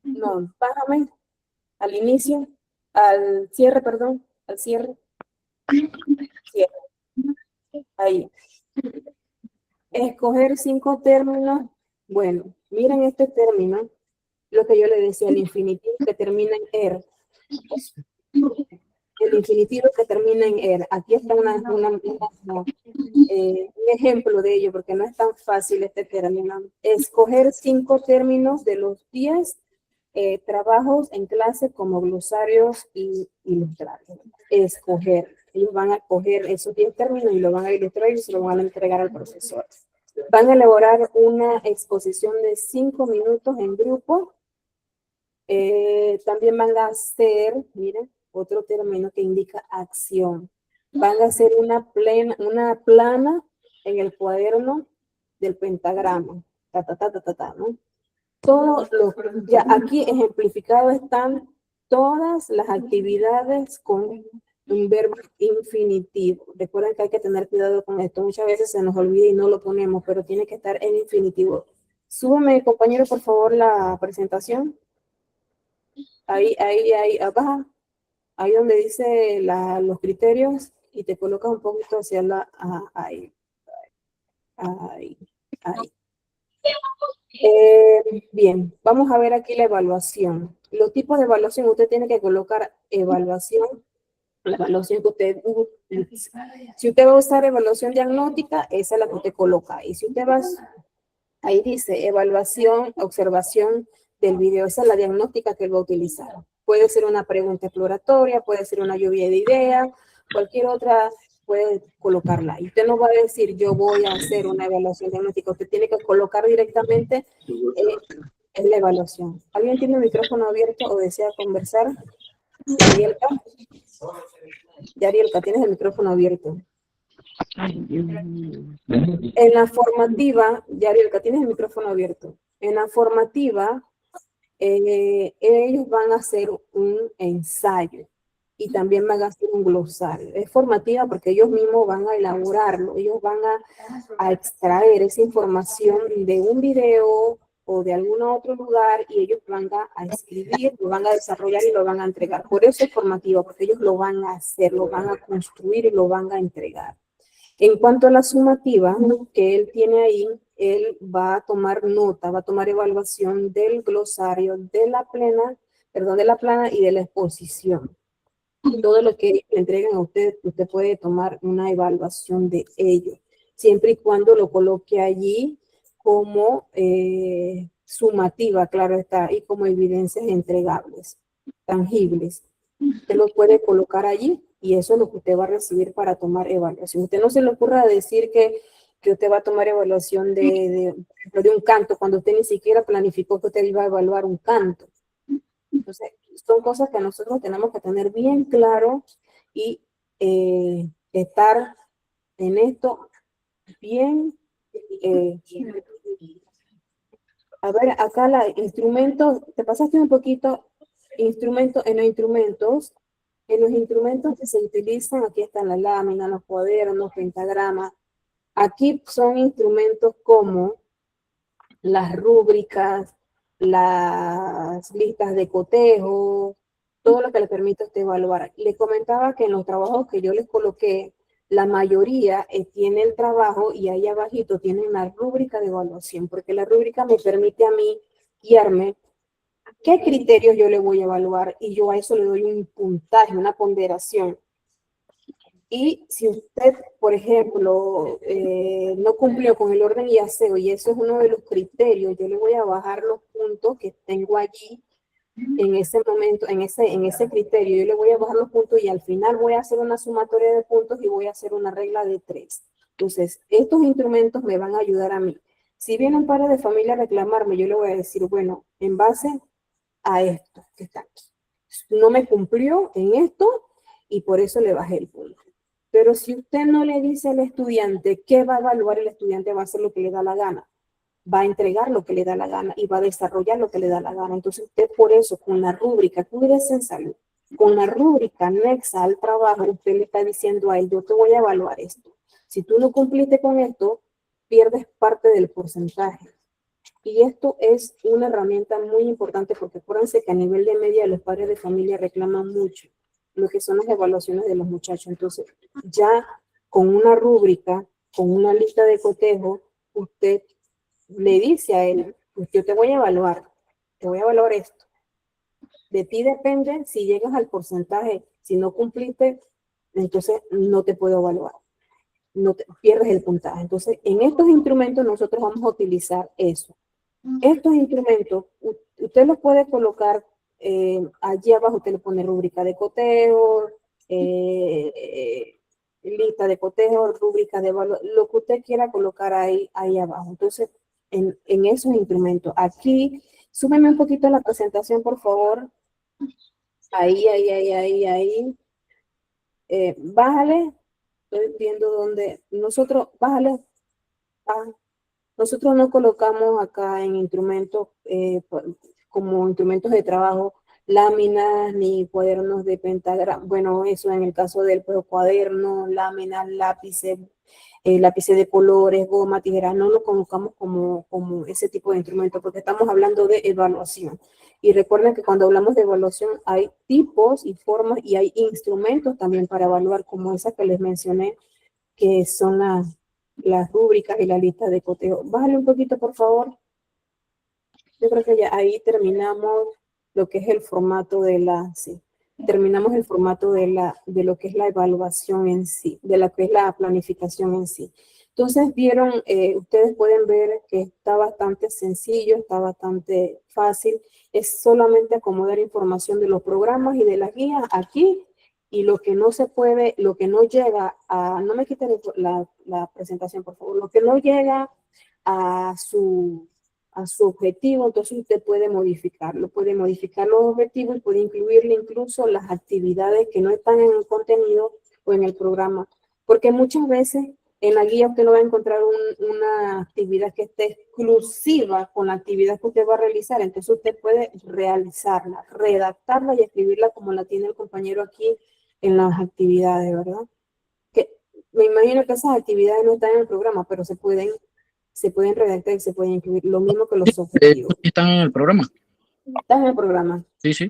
no, bájame al inicio, al cierre, perdón, al cierre. Ahí. Escoger 5 términos. Bueno, miren este término, lo que yo le decía, el infinitivo que termina en er. El infinitivo que termina en er. Aquí está un ejemplo de ello, porque no es tan fácil este término. Escoger 5 términos de los 10 trabajos en clase como glosarios y ilustrados. Escoger. Ellos van a coger esos 10 términos y lo van a ilustrar y se lo van a entregar al profesor. Van a elaborar una exposición de 5 minutos en grupo. También van a hacer, miren, otro término que indica acción. Van a hacer una plana en el cuaderno del pentagrama. ¿No? Todo ya aquí ejemplificado están todas las actividades con un verbo infinitivo. Recuerden que hay que tener cuidado con esto. Muchas veces se nos olvida y no lo ponemos, pero tiene que estar en infinitivo. Súbame, compañero, por favor, la presentación. Ahí, abajo. Ahí donde dice los criterios y te colocas un poquito hacia ahí. Bien, vamos a ver aquí la evaluación. Los tipos de evaluación, usted tiene que colocar evaluación, la evaluación que usted utiliza. Si usted va a usar evaluación diagnóstica, esa es la que usted coloca. Y si usted va, ahí dice evaluación, observación del video, esa es la diagnóstica que él va a utilizar. Puede ser una pregunta exploratoria, puede ser una lluvia de ideas, cualquier otra puede colocarla. Y usted no va a decir, yo voy a hacer una evaluación diagnóstica. Usted tiene que colocar directamente en la evaluación. ¿Alguien tiene el micrófono abierto o desea conversar? Yarielka. Yarielka, tienes el micrófono abierto. En la formativa, Yarielka, tienes el micrófono abierto. En la formativa, ellos van a hacer un ensayo y también van a hacer un glosario. Es formativa porque ellos mismos van a elaborarlo, ellos van a extraer esa información de un video o de algún otro lugar y ellos van a escribir, lo van a desarrollar y lo van a entregar. Por eso es formativa, porque ellos lo van a hacer, lo van a construir y lo van a entregar. En cuanto a la sumativa que él tiene ahí, él va a tomar nota, va a tomar evaluación del glosario, de la plana y de la exposición. Todo lo que le entregan a usted, usted puede tomar una evaluación de ello, siempre y cuando lo coloque allí como sumativa, claro está, y como evidencias entregables, tangibles. Usted lo puede colocar allí y eso es lo que usted va a recibir para tomar evaluación. Usted no se le ocurra decir que usted va a tomar evaluación de un canto cuando usted ni siquiera planificó que usted iba a evaluar un canto. Entonces, son cosas que nosotros tenemos que tener bien claro y estar en esto bien. A ver, acá instrumentos, te pasaste un poquito, en los instrumentos que se utilizan, aquí están las láminas, los cuadernos, pentagramas. Aquí son instrumentos como las rúbricas, las listas de cotejo, todo lo que le permite a usted evaluar. Le comentaba que en los trabajos que yo les coloqué, la mayoría tiene el trabajo y ahí abajito tienen la rúbrica de evaluación, porque la rúbrica me permite a mí guiarme qué criterios yo le voy a evaluar y yo a eso le doy un puntaje, una ponderación. Y si usted, por ejemplo, no cumplió con el orden y aseo, y eso es uno de los criterios, yo le voy a bajar los puntos que tengo allí en ese momento, en ese criterio, yo le voy a bajar los puntos y al final voy a hacer una sumatoria de puntos y voy a hacer una regla de 3. Entonces, estos instrumentos me van a ayudar a mí. Si viene un padre de familia a reclamarme, yo le voy a decir, bueno, en base a esto que está aquí, no me cumplió en esto y por eso le bajé el punto. Pero si usted no le dice al estudiante qué va a evaluar, el estudiante va a hacer lo que le da la gana. Va a entregar lo que le da la gana y va a desarrollar lo que le da la gana. Entonces usted por eso, con la rúbrica, cuídese en salud, con la rúbrica anexa al trabajo, usted le está diciendo a él, yo te voy a evaluar esto. Si tú no cumpliste con esto, pierdes parte del porcentaje. Y esto es una herramienta muy importante porque acuérdense que a nivel de media los padres de familia reclaman mucho lo que son las evaluaciones de los muchachos. Entonces, ya con una rúbrica, con una lista de cotejo, usted le dice a él, pues yo te voy a evaluar esto. De ti depende si llegas al porcentaje. Si no cumpliste, entonces no te puedo evaluar. Pierdes el puntaje. Entonces, en estos instrumentos nosotros vamos a utilizar eso. Estos instrumentos, usted los puede colocar allí abajo, usted le pone rúbrica de cotejo, lista de cotejo, rúbrica de valor, lo que usted quiera colocar ahí abajo. Entonces, en esos instrumentos, aquí, súbeme un poquito la presentación, por favor. Ahí. Bájale, estoy viendo dónde, bájale. Nosotros no colocamos acá en instrumentos, como instrumentos de trabajo, láminas ni cuadernos de pentagrama. Bueno, eso en el caso del cuaderno, láminas, lápices de colores, goma, tijera, no lo colocamos como ese tipo de instrumentos porque estamos hablando de evaluación. Y recuerden que cuando hablamos de evaluación hay tipos y formas y hay instrumentos también para evaluar, como esa que les mencioné, que son las rúbricas y la lista de cotejo. Bájale un poquito, por favor. Yo creo que ya ahí terminamos lo que es el formato terminamos el formato de lo que es la evaluación en sí, de lo que es la planificación en sí. Entonces, vieron, ustedes pueden ver que está bastante sencillo, está bastante fácil. Es solamente acomodar información de los programas y de las guías aquí. Y lo que no se puede, lo que no llega a, no me quiten la presentación, por favor, lo que no llega a su objetivo, entonces usted puede modificarlo, puede modificar los objetivos y puede incluirle incluso las actividades que no están en el contenido o en el programa, porque muchas veces en la guía usted no va a encontrar una actividad que esté exclusiva con la actividad que usted va a realizar, entonces usted puede realizarla, redactarla y escribirla como la tiene el compañero aquí en las actividades, ¿verdad? Que me imagino que esas actividades no están en el programa, pero se pueden redactar y se pueden incluir, lo mismo que los objetivos. ¿Están en el programa? ¿Están en el programa? Sí.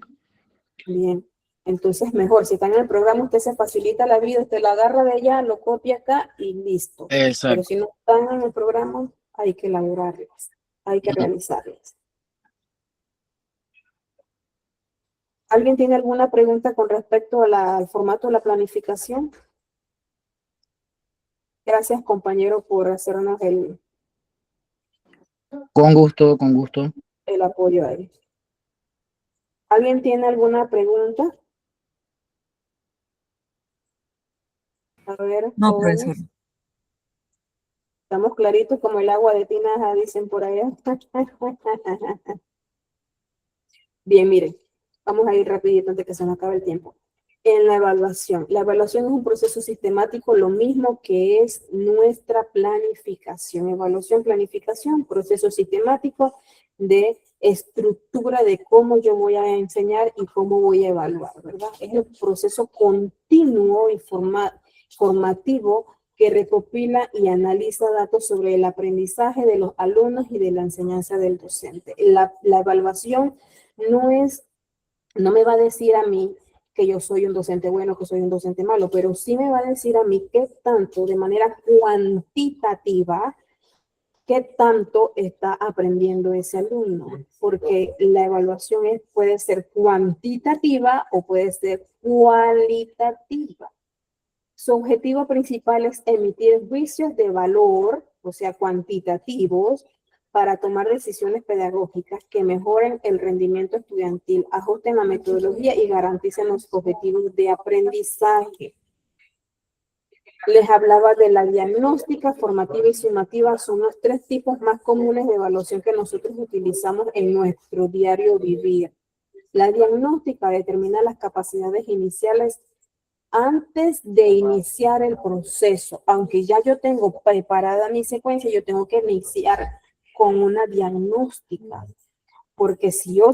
Bien. Entonces, mejor, si están en el programa, usted se facilita la vida, usted la agarra de allá, lo copia acá y listo. Exacto. Pero si no están en el programa, hay que elaborarlas, hay que realizarlas. ¿Alguien tiene alguna pregunta con respecto al formato de la planificación? Gracias, compañero, por hacernos Con gusto. el apoyo ahí. ¿Alguien tiene alguna pregunta? A ver, No, jóvenes. profesor. Estamos claritos como el agua de tinaja, dicen por allá. Bien, miren, vamos a ir rapidito antes que se nos acabe el tiempo. En la evaluación es un proceso sistemático, lo mismo que es nuestra planificación. Evaluación, planificación, proceso sistemático de estructura de cómo yo voy a enseñar y cómo voy a evaluar, ¿verdad? Es el proceso continuo y formativo que recopila y analiza datos sobre el aprendizaje de los alumnos y de la enseñanza del docente. La evaluación no me va a decir a mí que yo soy un docente bueno, que soy un docente malo, pero sí me va a decir a mí qué tanto, de manera cuantitativa, qué tanto está aprendiendo ese alumno, porque la evaluación puede ser cuantitativa o puede ser cualitativa. Su objetivo principal es emitir juicios de valor, o sea, cuantitativos, para tomar decisiones pedagógicas que mejoren el rendimiento estudiantil, ajusten la metodología y garanticen los objetivos de aprendizaje. Les hablaba de la diagnóstica, formativa y sumativa. Son los tres tipos más comunes de evaluación que nosotros utilizamos en nuestro diario vivir. La diagnóstica determina las capacidades iniciales antes de iniciar el proceso. Aunque ya yo tengo preparada mi secuencia, yo tengo que iniciar con una diagnóstica, porque si yo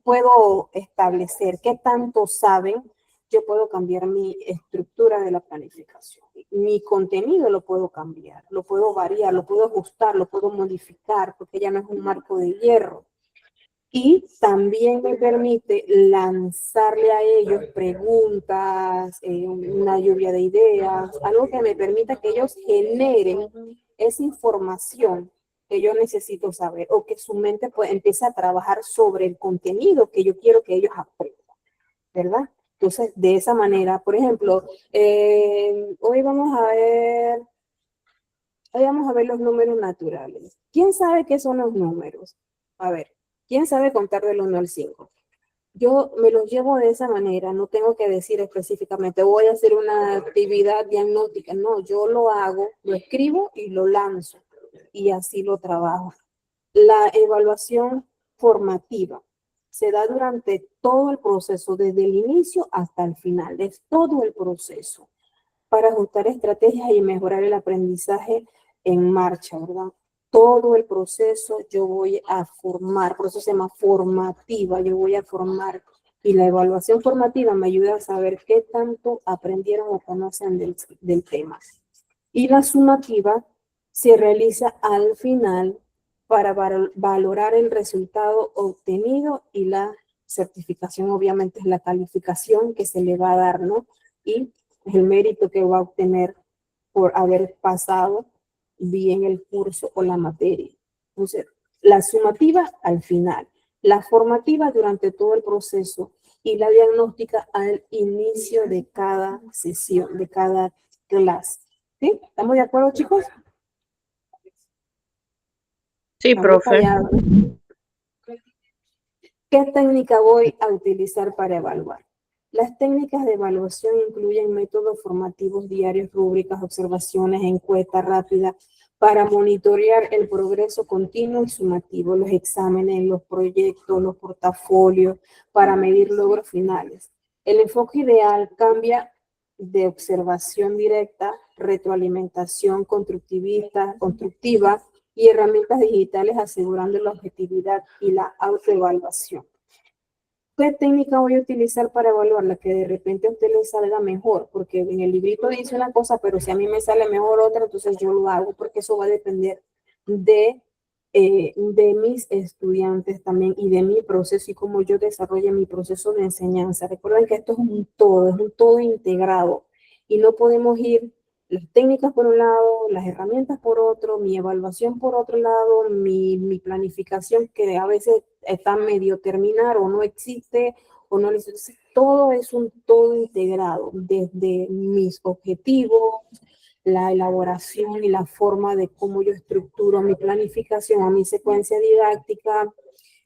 puedo establecer qué tanto saben, yo puedo cambiar mi estructura de la planificación. Mi contenido lo puedo cambiar, lo puedo variar, lo puedo ajustar, lo puedo modificar, porque ya no es un marco de hierro. Y también me permite lanzarle a ellos preguntas, una lluvia de ideas, algo que me permita que ellos generen esa información que yo necesito saber o que su mente empiece a trabajar sobre el contenido que yo quiero que ellos aprendan, ¿verdad? Entonces, de esa manera, por ejemplo, hoy vamos a ver Ahí vamos a ver los números naturales. ¿Quién sabe qué son los números? A ver, ¿quién sabe contar del 1 al 5? Yo me los llevo de esa manera, no tengo que decir específicamente, voy a hacer una actividad diagnóstica. No, yo lo hago, lo escribo y lo lanzo. Y así lo trabajo. La evaluación formativa se da durante todo el proceso, desde el inicio hasta el final, es todo el proceso, para ajustar estrategias y mejorar el aprendizaje en marcha, ¿verdad? Todo el proceso yo voy a formar, por eso se llama formativa, yo voy a formar. Y la evaluación formativa me ayuda a saber qué tanto aprendieron o conocen del tema. Y la sumativa se realiza al final para valorar el resultado obtenido, y la certificación obviamente es la calificación que se le va a dar, ¿no? Y el mérito que va a obtener por haber pasado bien el curso o la materia. Entonces, la sumativa al final, la formativa durante todo el proceso y la diagnóstica al inicio de cada sesión, de cada clase. ¿Sí? ¿Estamos de acuerdo, chicos? Sí, profe. ¿Qué técnica voy a utilizar para evaluar? Las técnicas de evaluación incluyen métodos formativos diarios, rúbricas, observaciones, encuestas rápidas para monitorear el progreso continuo y sumativo, los exámenes, los proyectos, los portafolios, para medir logros finales. El enfoque ideal cambia de observación directa, retroalimentación constructiva y herramientas digitales, asegurando la objetividad y la autoevaluación. ¿Qué técnica voy a utilizar para evaluarla? Que de repente a usted le salga mejor, porque en el librito dice una cosa, pero si a mí me sale mejor otra, entonces yo lo hago, porque eso va a depender de mis estudiantes también y de mi proceso y cómo yo desarrolle mi proceso de enseñanza. Recuerden que esto es un todo integrado, y no podemos ir las técnicas por un lado, las herramientas por otro, mi evaluación por otro lado, mi planificación, que a veces está medio terminar o no existe o no existe. Todo es un todo integrado, desde mis objetivos, la elaboración y la forma de cómo yo estructuro mi planificación, a mi secuencia didáctica.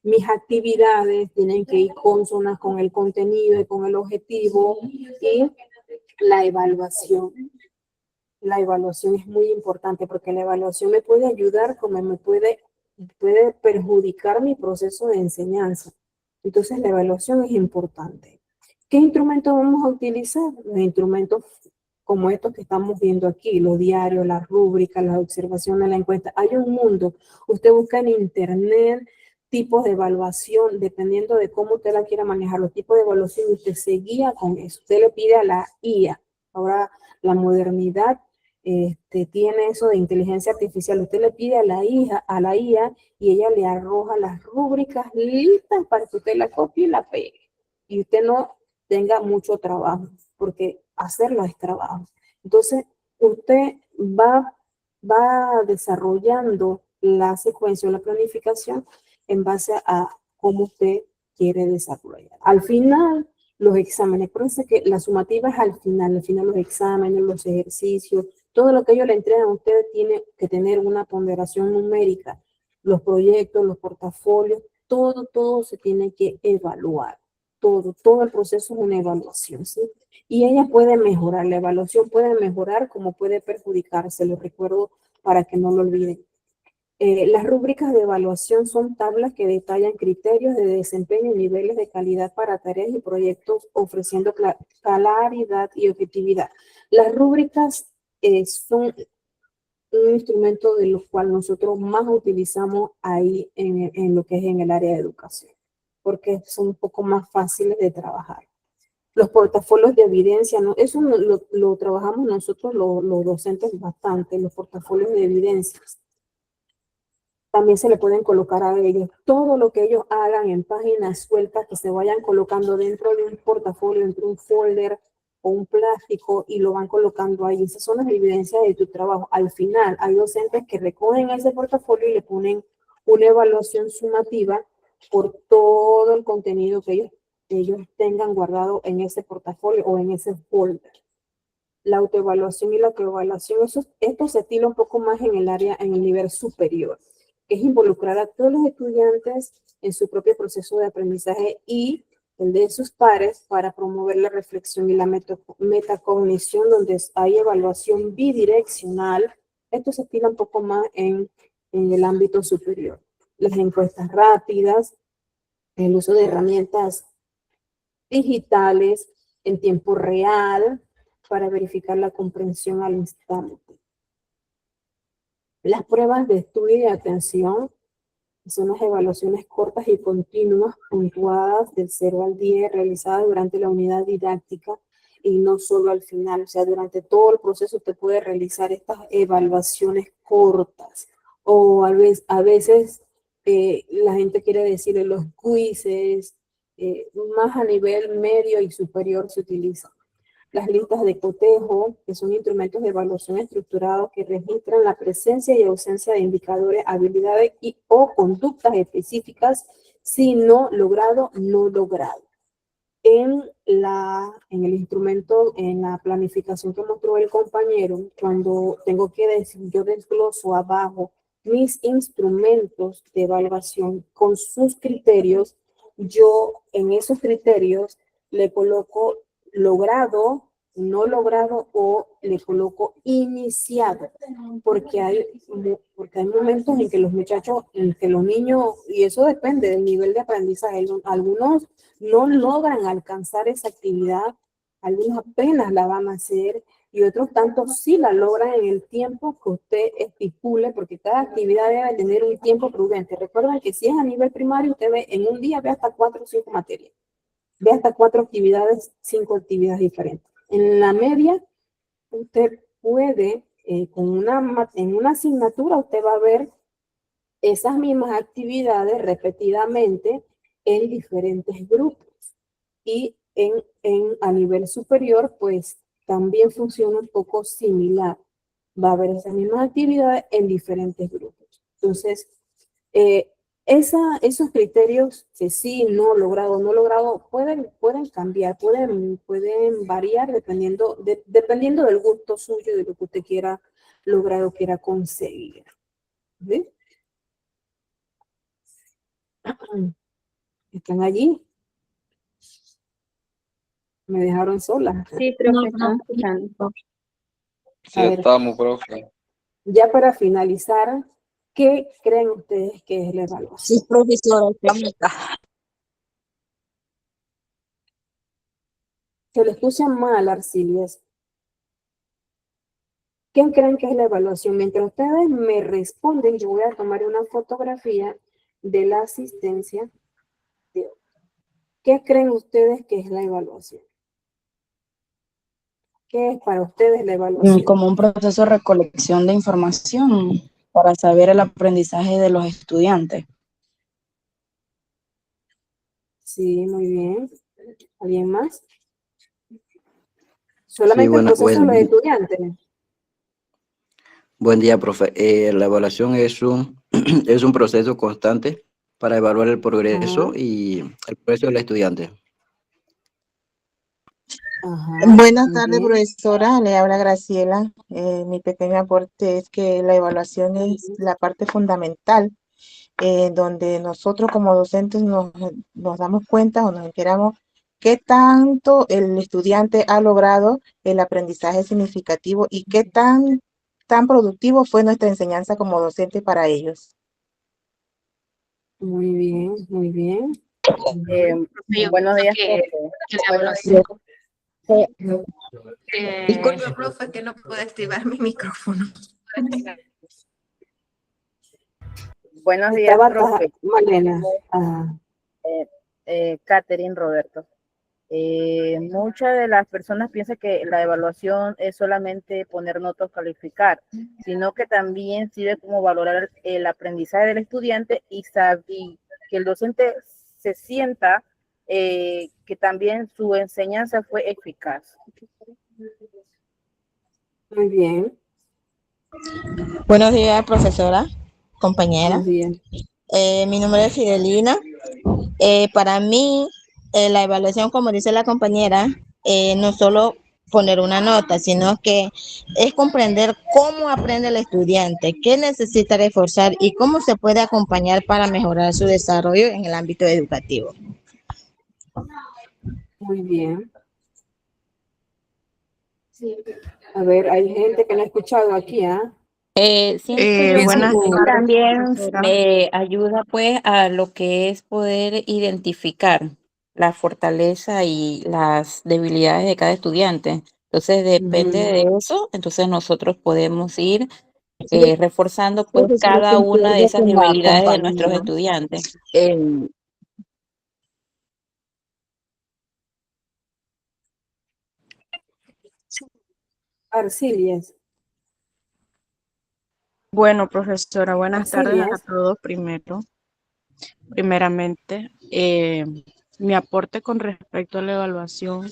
Mis actividades tienen que ir consonas con el contenido y con el objetivo, y la evaluación. La evaluación es muy importante, porque la evaluación me puede ayudar como me puede perjudicar mi proceso de enseñanza. Entonces la evaluación es importante. ¿Qué instrumentos vamos a utilizar? Los instrumentos como estos que estamos viendo aquí, los diarios, las rúbricas, las observaciones, la encuesta. Hay un mundo. Usted busca en internet tipos de evaluación, dependiendo de cómo usted la quiera manejar, los tipos de evaluación, y usted se guía con eso. Usted le pide a la IA. Ahora la modernidad tiene eso de inteligencia artificial. Usted le pide a la IA y ella le arroja las rúbricas listas para que usted la copie y la pegue. Y usted no tenga mucho trabajo, porque hacerlo es trabajo. Entonces, usted va desarrollando la secuencia o la planificación en base a cómo usted quiere desarrollar. Al final, los exámenes, acuérdense que la sumativa es al final los exámenes, los ejercicios, todo lo que ellos le entregan a usted tiene que tener una ponderación numérica. Los proyectos, los portafolios, todo se tiene que evaluar. Todo el proceso es una evaluación, ¿sí? Y ella puede mejorar, la evaluación puede mejorar como puede perjudicarse, lo recuerdo para que no lo olviden. Las rúbricas de evaluación son tablas que detallan criterios de desempeño y niveles de calidad para tareas y proyectos, ofreciendo claridad y objetividad. Las rúbricas son un instrumento de los cuales nosotros más utilizamos ahí en lo que es en el área de educación, porque son un poco más fáciles de trabajar. Los portafolios de evidencia, ¿no? Eso lo trabajamos nosotros los docentes bastante, los portafolios de evidencias. También se le pueden colocar a ellos todo lo que ellos hagan en páginas sueltas, que se vayan colocando dentro de un portafolio, dentro de un folder o un plástico, y lo van colocando ahí. Esas son las evidencias de tu trabajo. Al final hay docentes que recogen ese portafolio y le ponen una evaluación sumativa por todo el contenido que ellos tengan guardado en ese portafolio o en ese folder. la autoevaluación y la coevaluación, esto se estila un poco más en el nivel superior, que es involucrar a todos los estudiantes en su propio proceso de aprendizaje y el de sus pares para promover la reflexión y la metacognición, donde hay evaluación bidireccional. Esto se estila un poco más en el ámbito superior. Las encuestas rápidas, el uso de herramientas digitales en tiempo real para verificar la comprensión al instante. Las pruebas de estudio y de atención son las evaluaciones cortas y continuas puntuadas del 0 al 10 realizadas durante la unidad didáctica y no solo al final. O sea, durante todo el proceso usted puede realizar estas evaluaciones cortas. O a veces la gente quiere decir los quizzes, más a nivel medio y superior se utilizan. Las listas de cotejo, que son instrumentos de evaluación estructurados que registran la presencia y ausencia de indicadores, habilidades o conductas específicas, si no logrado, no logrado. En el instrumento, en la planificación que mostró el compañero, cuando tengo que decir, yo desgloso abajo mis instrumentos de evaluación con sus criterios, yo en esos criterios le coloco logrado, no logrado o le coloco iniciado, porque hay momentos en que los muchachos, en que los niños, y eso depende del nivel de aprendizaje, algunos no logran alcanzar esa actividad, algunos apenas la van a hacer y otros tantos sí la logran en el tiempo que usted estipule, porque cada actividad debe tener un tiempo prudente. Recuerden que si es a nivel primario, usted ve en un día ve hasta 4 o 5 materias. Ve hasta 4 actividades, 5 actividades diferentes. En la media, usted puede, en una asignatura, usted va a ver esas mismas actividades repetidamente en diferentes grupos. Y a nivel superior, pues también funciona un poco similar. Va a haber esas mismas actividades en diferentes grupos. Entonces, esos criterios que sí, no logrado, pueden cambiar, pueden variar dependiendo del gusto suyo y de lo que usted quiera lograr o quiera conseguir. ¿Sí? ¿Están allí? Me dejaron sola. Sí, profe, estamos escuchando. Sí, estamos, profe. Ya para finalizar, ¿qué creen ustedes que es la evaluación? Sí, profesora, está. Se le escucha mal, Arcilias. ¿Qué creen que es la evaluación? Mientras ustedes me responden, yo voy a tomar una fotografía de la asistencia de hoy. ¿Qué creen ustedes que es la evaluación? ¿Qué es para ustedes la evaluación? Como un proceso de recolección de información para saber el aprendizaje de los estudiantes. Sí, muy bien. ¿Alguien más? Solamente Sí, el proceso de los estudiantes. Buen día, profe. La evaluación es es un proceso constante para evaluar el progreso y el progreso del estudiante. Buenas tardes, profesora. Le habla Graciela. Mi pequeño aporte es que la evaluación es la parte fundamental donde nosotros como docentes nos damos cuenta o nos enteramos qué tanto el estudiante ha logrado el aprendizaje significativo y qué tan productivo fue nuestra enseñanza como docente para ellos. Muy bien, muy bien. Buenos días, Disculpe, profe, que no puedo activar mi micrófono. Buenos días, profe. Malena. Catherine Roberto. Muchas de las personas piensan que la evaluación es solamente poner notas, calificar, sino que también sirve como valorar el aprendizaje del estudiante y que el docente se sienta que también su enseñanza fue eficaz. Muy bien. Buenos días, profesora, compañera. Buenos días. Mi nombre es Fidelina. Para mí, la evaluación, como dice la compañera, no solo poner una nota, sino que es comprender cómo aprende el estudiante, qué necesita reforzar y cómo se puede acompañar para mejorar su desarrollo en el ámbito educativo. Muy bien. A ver, hay gente que no ha escuchado aquí, ¿ah? Buenas tardes, también profesora. me ayuda pues a lo que es poder identificar la fortaleza y las debilidades de cada estudiante. Entonces, depende de eso, entonces nosotros podemos ir reforzando pues Profesora, cada una de concuerdo esas con la debilidades de nuestros compañera. estudiantes. Arcilias. Bueno, profesora, buenas tardes a Arcilias. todos primero. Primeramente, mi aporte con respecto a la evaluación,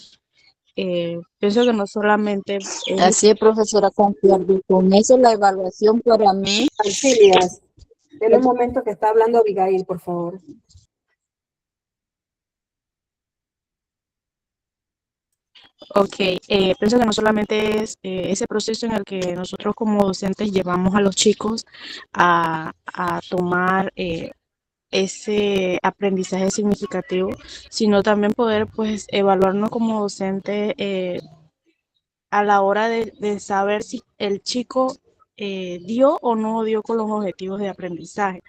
pienso que no solamente es... Así es, profesora, concuerdo con eso. La evaluación para mí... Arcilias, en un momento que está hablando Abigail, por favor. Ok, pienso que no solamente es ese proceso en el que nosotros como docentes llevamos a los chicos a tomar ese aprendizaje significativo, sino también poder pues evaluarnos como docente a la hora de saber si el chico dio o no dio con los objetivos de aprendizaje.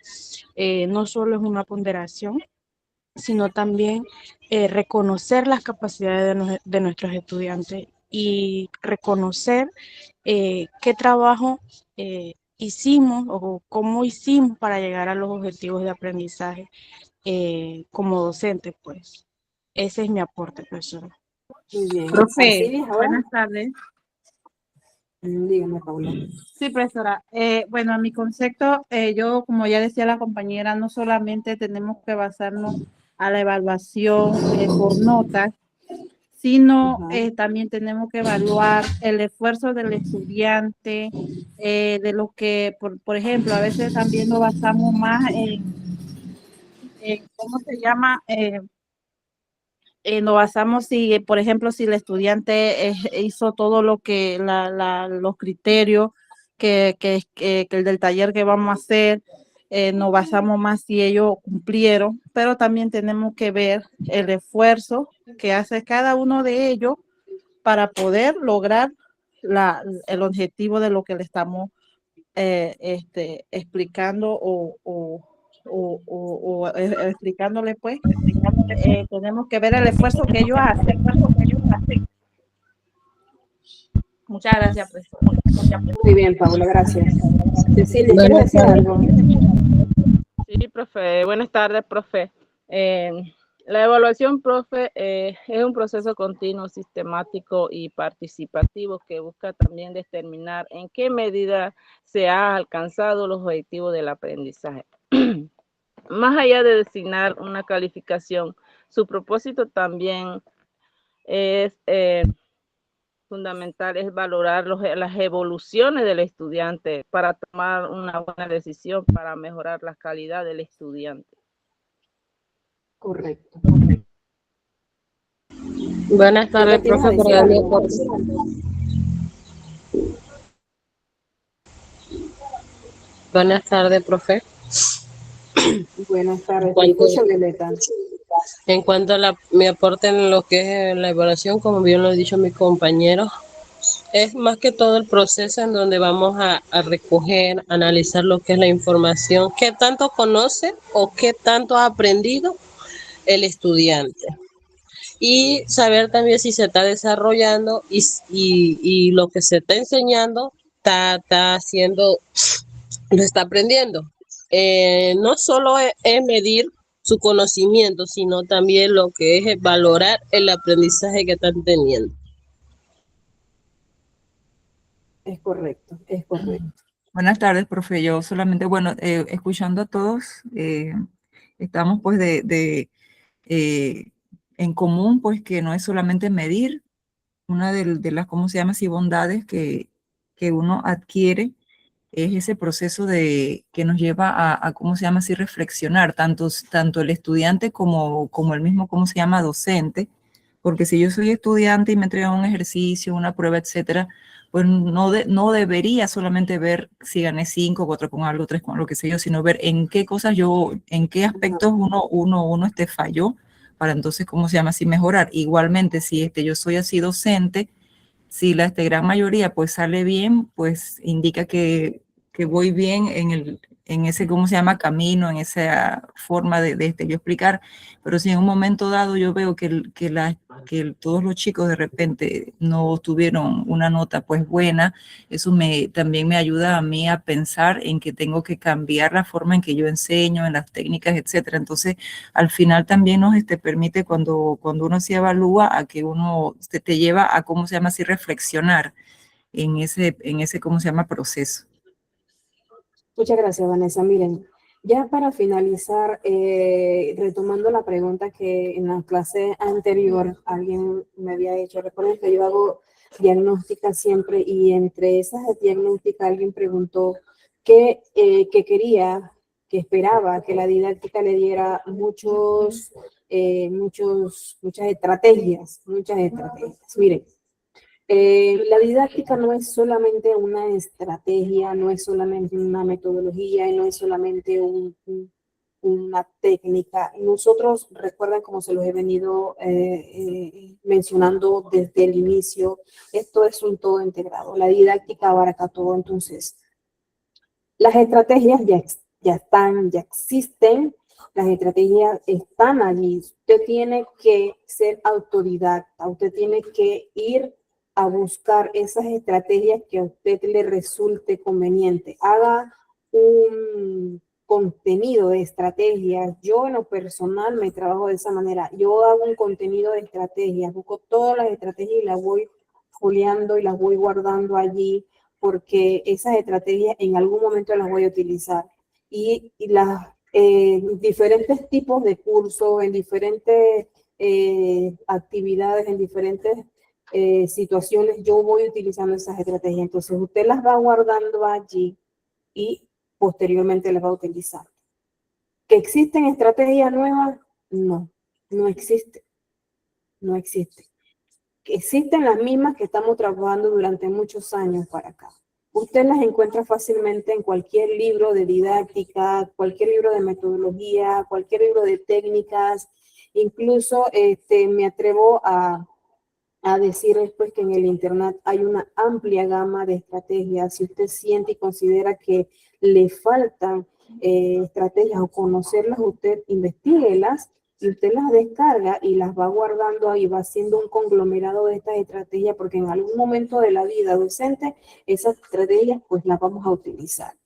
No solo es una ponderación, sino también reconocer las capacidades de nuestros estudiantes y reconocer qué trabajo hicimos o cómo hicimos para llegar a los objetivos de aprendizaje como docente, pues. Ese es mi aporte, profesora. Muy bien. Profe, Arcilias, ahora. buenas tardes. Dígame, Paula. Sí, profesora. Bueno, a mi concepto, yo, como ya decía la compañera, no solamente tenemos que basarnos a la evaluación por notas, sino también tenemos que evaluar el esfuerzo del estudiante, de lo que, por ejemplo, a veces también nos basamos más en ¿cómo se llama? Nos basamos si, por ejemplo, si el estudiante hizo todo lo que los criterios que el del taller que vamos a hacer, nos basamos más si ellos cumplieron, pero también tenemos que ver el esfuerzo que hace cada uno de ellos para poder lograr el objetivo de lo que le estamos explicando o explicándole, pues, tenemos que ver el esfuerzo que ellos hacen. Muchas gracias, profesora. Muy bien, Paula, gracias. Cecilia, ¿quieres Buenas decir tardes. algo? Sí, profe. Buenas tardes, profe. La evaluación, profe, es un proceso continuo, sistemático y participativo que busca también determinar en qué medida se han alcanzado los objetivos del aprendizaje. Más allá de designar una calificación, su propósito también es fundamental, es valorar las evoluciones del estudiante para tomar una buena decisión para mejorar la calidad del estudiante. Correcto. Buenas tardes, profe, por darle aporte. Buenas tardes, profe. Buenas tardes, te escucho, Violeta. En cuanto a mi aporte en lo que es la evaluación, como bien lo han dicho mis compañeros, es más que todo el proceso en donde vamos a recoger, analizar lo que es la información, qué tanto conoce o qué tanto ha aprendido el estudiante. Y saber también si se está desarrollando y lo que se está enseñando está haciendo, lo está aprendiendo. No solo es medir su conocimiento, sino también lo que es valorar el aprendizaje que están teniendo. Es correcto, es correcto. Buenas tardes, profe. Yo solamente, bueno, escuchando a todos, estamos pues en común, pues que no es solamente medir, una de las, ¿cómo se llama? Sí, bondades que uno adquiere es ese proceso que nos lleva a ¿cómo se llama? Así, reflexionar, tanto el estudiante como el mismo, ¿cómo se llama? Docente, Porque si yo soy estudiante y me entregan un ejercicio, una prueba, etcétera, pues no debería solamente ver si gané 5, 4 con algo, 3 con lo que sé yo, sino ver en qué cosas en qué aspectos uno falló, para entonces, ¿cómo se llama así? Mejorar. Igualmente, si yo soy así docente, si la gran mayoría pues sale bien, pues indica que voy bien en ese, ¿cómo se llama? Camino, en esa forma de yo explicar. Pero si en un momento dado yo veo que todos los chicos de repente no tuvieron una nota pues buena, eso también me ayuda a mí a pensar en que tengo que cambiar la forma en que yo enseño, en las técnicas, etcétera. Entonces, al final también nos permite cuando uno se evalúa a que uno te lleva a, ¿cómo se llama así? Reflexionar en ese, ¿cómo se llama? Proceso. Muchas gracias, Vanessa. Miren, ya para finalizar, retomando la pregunta que en la clase anterior alguien me había hecho, recuerden que yo hago diagnóstica siempre y entre esas diagnósticas alguien preguntó que quería, que esperaba que la didáctica le diera muchas estrategias. Miren, la didáctica no es solamente una estrategia, no es solamente una metodología, y no es solamente una técnica. Nosotros, recuerdan como se los he venido mencionando desde el inicio, esto es un todo integrado. La didáctica abarca todo. Entonces, las estrategias ya están, ya existen. Las estrategias están allí. Usted tiene que ser autodidacta. Usted tiene que ir a buscar esas estrategias que a usted le resulte conveniente. Haga un contenido de estrategias. Yo en lo personal me trabajo de esa manera. Yo hago un contenido de estrategias. Busco todas las estrategias y las voy foliando y las voy guardando allí, porque esas estrategias en algún momento las voy a utilizar. Y las diferentes tipos de cursos, en diferentes actividades, en diferentes situaciones, yo voy utilizando esas estrategias. Entonces, usted las va guardando allí y posteriormente las va a utilizar. ¿Que existen estrategias nuevas? No, no existe. No existe. Existen las mismas que estamos trabajando durante muchos años para acá. Usted las encuentra fácilmente en cualquier libro de didáctica, cualquier libro de metodología, cualquier libro de técnicas. Incluso me atrevo a decirles pues que en el internet hay una amplia gama de estrategias. Si usted siente y considera que le faltan estrategias o conocerlas, usted investiguelas y usted las descarga y las va guardando ahí, va haciendo un conglomerado de estas estrategias, porque en algún momento de la vida docente esas estrategias pues las vamos a utilizar.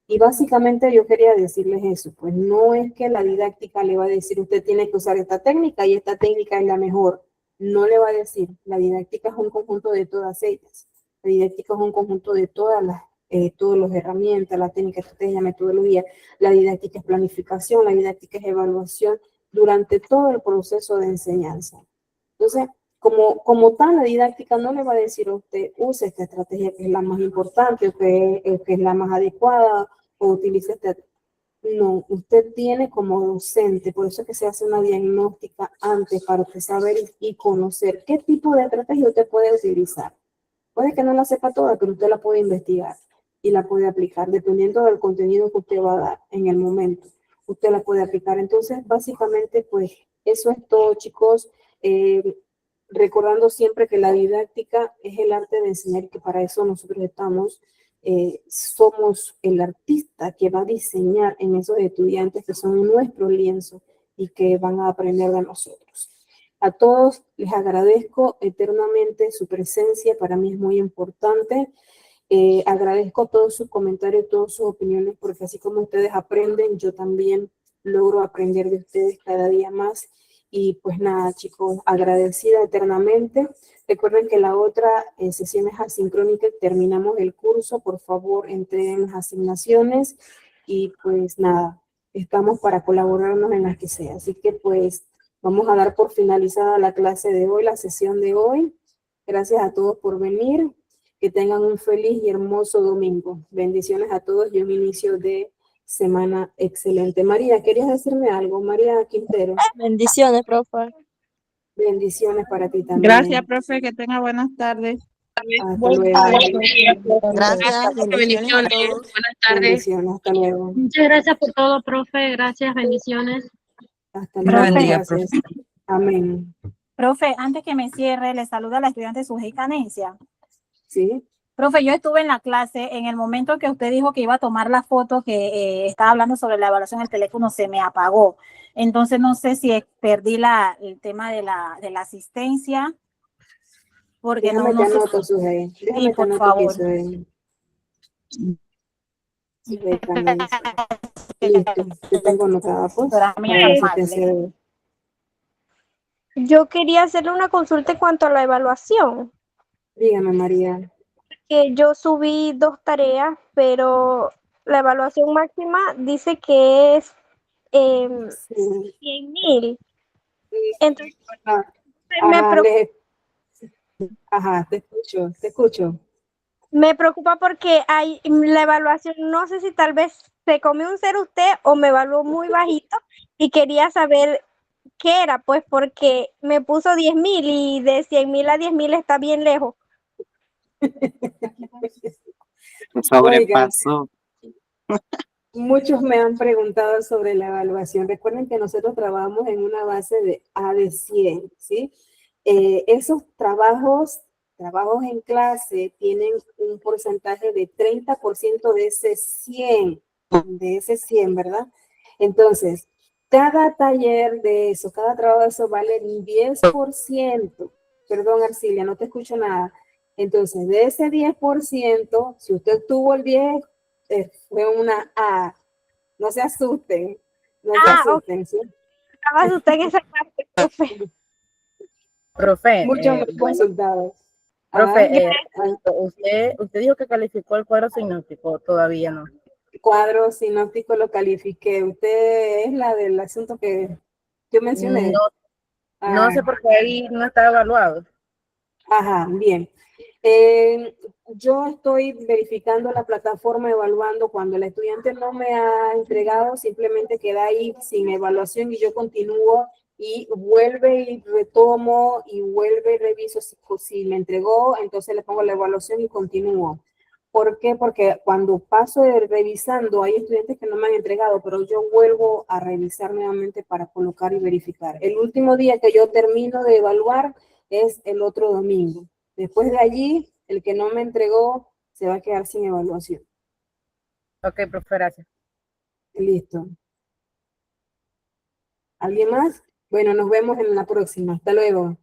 Y básicamente yo quería decirles eso, pues no es que la didáctica le va a decir usted tiene que usar esta técnica y esta técnica es la mejor. No le va a decir, la didáctica es un conjunto de todas ellas. La didáctica es un conjunto de todas las herramientas, la técnica, estrategia, metodología. La didáctica es planificación, la didáctica es evaluación durante todo el proceso de enseñanza. Entonces, como tal, la didáctica no le va a decir a usted, use esta estrategia que es la más importante, o que es la más adecuada, o utilice esta. No, usted tiene como docente, por eso es que se hace una diagnóstica antes para usted saber y conocer qué tipo de estrategia usted puede utilizar. Puede que no la sepa toda, pero usted la puede investigar y la puede aplicar, dependiendo del contenido que usted va a dar en el momento. Usted la puede aplicar. Entonces, básicamente, pues, eso es todo, chicos. Recordando siempre que la didáctica es el arte de enseñar y que para eso nosotros estamos. Somos el artista que va a diseñar en esos estudiantes que son nuestro lienzo y que van a aprender de nosotros. A todos les agradezco eternamente su presencia, para mí es muy importante. Agradezco todos sus comentarios, todas sus opiniones, porque así como ustedes aprenden, yo también logro aprender de ustedes cada día más. Y pues nada, chicos, agradecida eternamente. Recuerden que la otra sesión es asincrónica, terminamos el curso, por favor entreguen las asignaciones y pues nada, estamos para colaborarnos en las que sea. Así que pues vamos a dar por finalizada la clase de hoy, la sesión de hoy. Gracias a todos por venir, que tengan un feliz y hermoso domingo. Bendiciones a todos y un inicio de semana excelente. María, ¿querías decirme algo? María Quintero. Bendiciones, profe. Bendiciones para ti también. Gracias, profe, que tenga buenas tardes. Hasta Buenas luego. tardes. Gracias, bendiciones a todos. Buenas tardes. Bendiciones, hasta luego. Muchas gracias por todo, profe. Gracias, bendiciones. Hasta Dios la luego, bendiga, gracias. Amén. Profe, antes que me cierre, le saluda a la estudiante Sujei Canencia. Sí. Profe, yo estuve en la clase, en el momento que usted dijo que iba a tomar la foto, que estaba hablando sobre la evaluación del teléfono, se me apagó. Entonces no sé si perdí el tema de la asistencia, porque Déjame no te sé anoto, si... Sujei. Sí, Déjame te por anoto favor. aquí, Sujei. Sujei Canencia. Listo, te tengo anotada, pues. Será muy Ahora sí te amable. hace. Yo quería hacerle una consulta en cuanto a la evaluación. Dígame, María. Que yo subí 2 tareas, pero la evaluación máxima dice que es 100.000. Entonces, me Ajá, preocupa, ajá, te escucho, te escucho. me preocupa porque la evaluación, no sé si tal vez se comió un cero usted o me evaluó muy bajito y quería saber qué era, pues porque me puso 10.000 y de 100.000 a 10.000 está bien lejos. Sobrepasó. Muchos me han preguntado sobre la evaluación. Recuerden que nosotros trabajamos en una base de A de 100, ¿sí? Esos trabajos en clase tienen un porcentaje de 30% de ese 100, ¿verdad? Entonces, cada taller de eso, cada trabajo de eso vale un 10%. Perdón, Arcilia, no te escucho nada. Entonces, de ese 10%, si usted tuvo el 10, fue una A. No se asusten, no se asusten, ¿sí? Estaba usted en esa parte, profe. Profe, Muchos me han consultado. profe, Ah, usted dijo que calificó el cuadro sinóptico, todavía no. cuadro sinóptico lo califiqué. Usted es la del asunto que yo mencioné. No sé por qué ahí no está evaluado. Ajá, bien. Yo estoy verificando la plataforma, evaluando. Cuando el estudiante no me ha entregado, simplemente queda ahí sin evaluación y yo continúo y vuelve y retomo y vuelve y reviso si me entregó, entonces le pongo la evaluación y continúo. ¿Por qué? Porque cuando paso revisando, hay estudiantes que no me han entregado, pero yo vuelvo a revisar nuevamente para colocar y verificar. El último día que yo termino de evaluar es el otro domingo. Después de allí, el que no me entregó se va a quedar sin evaluación. Ok, profe, gracias. Listo. ¿Alguien más? Bueno, nos vemos en la próxima. Hasta luego.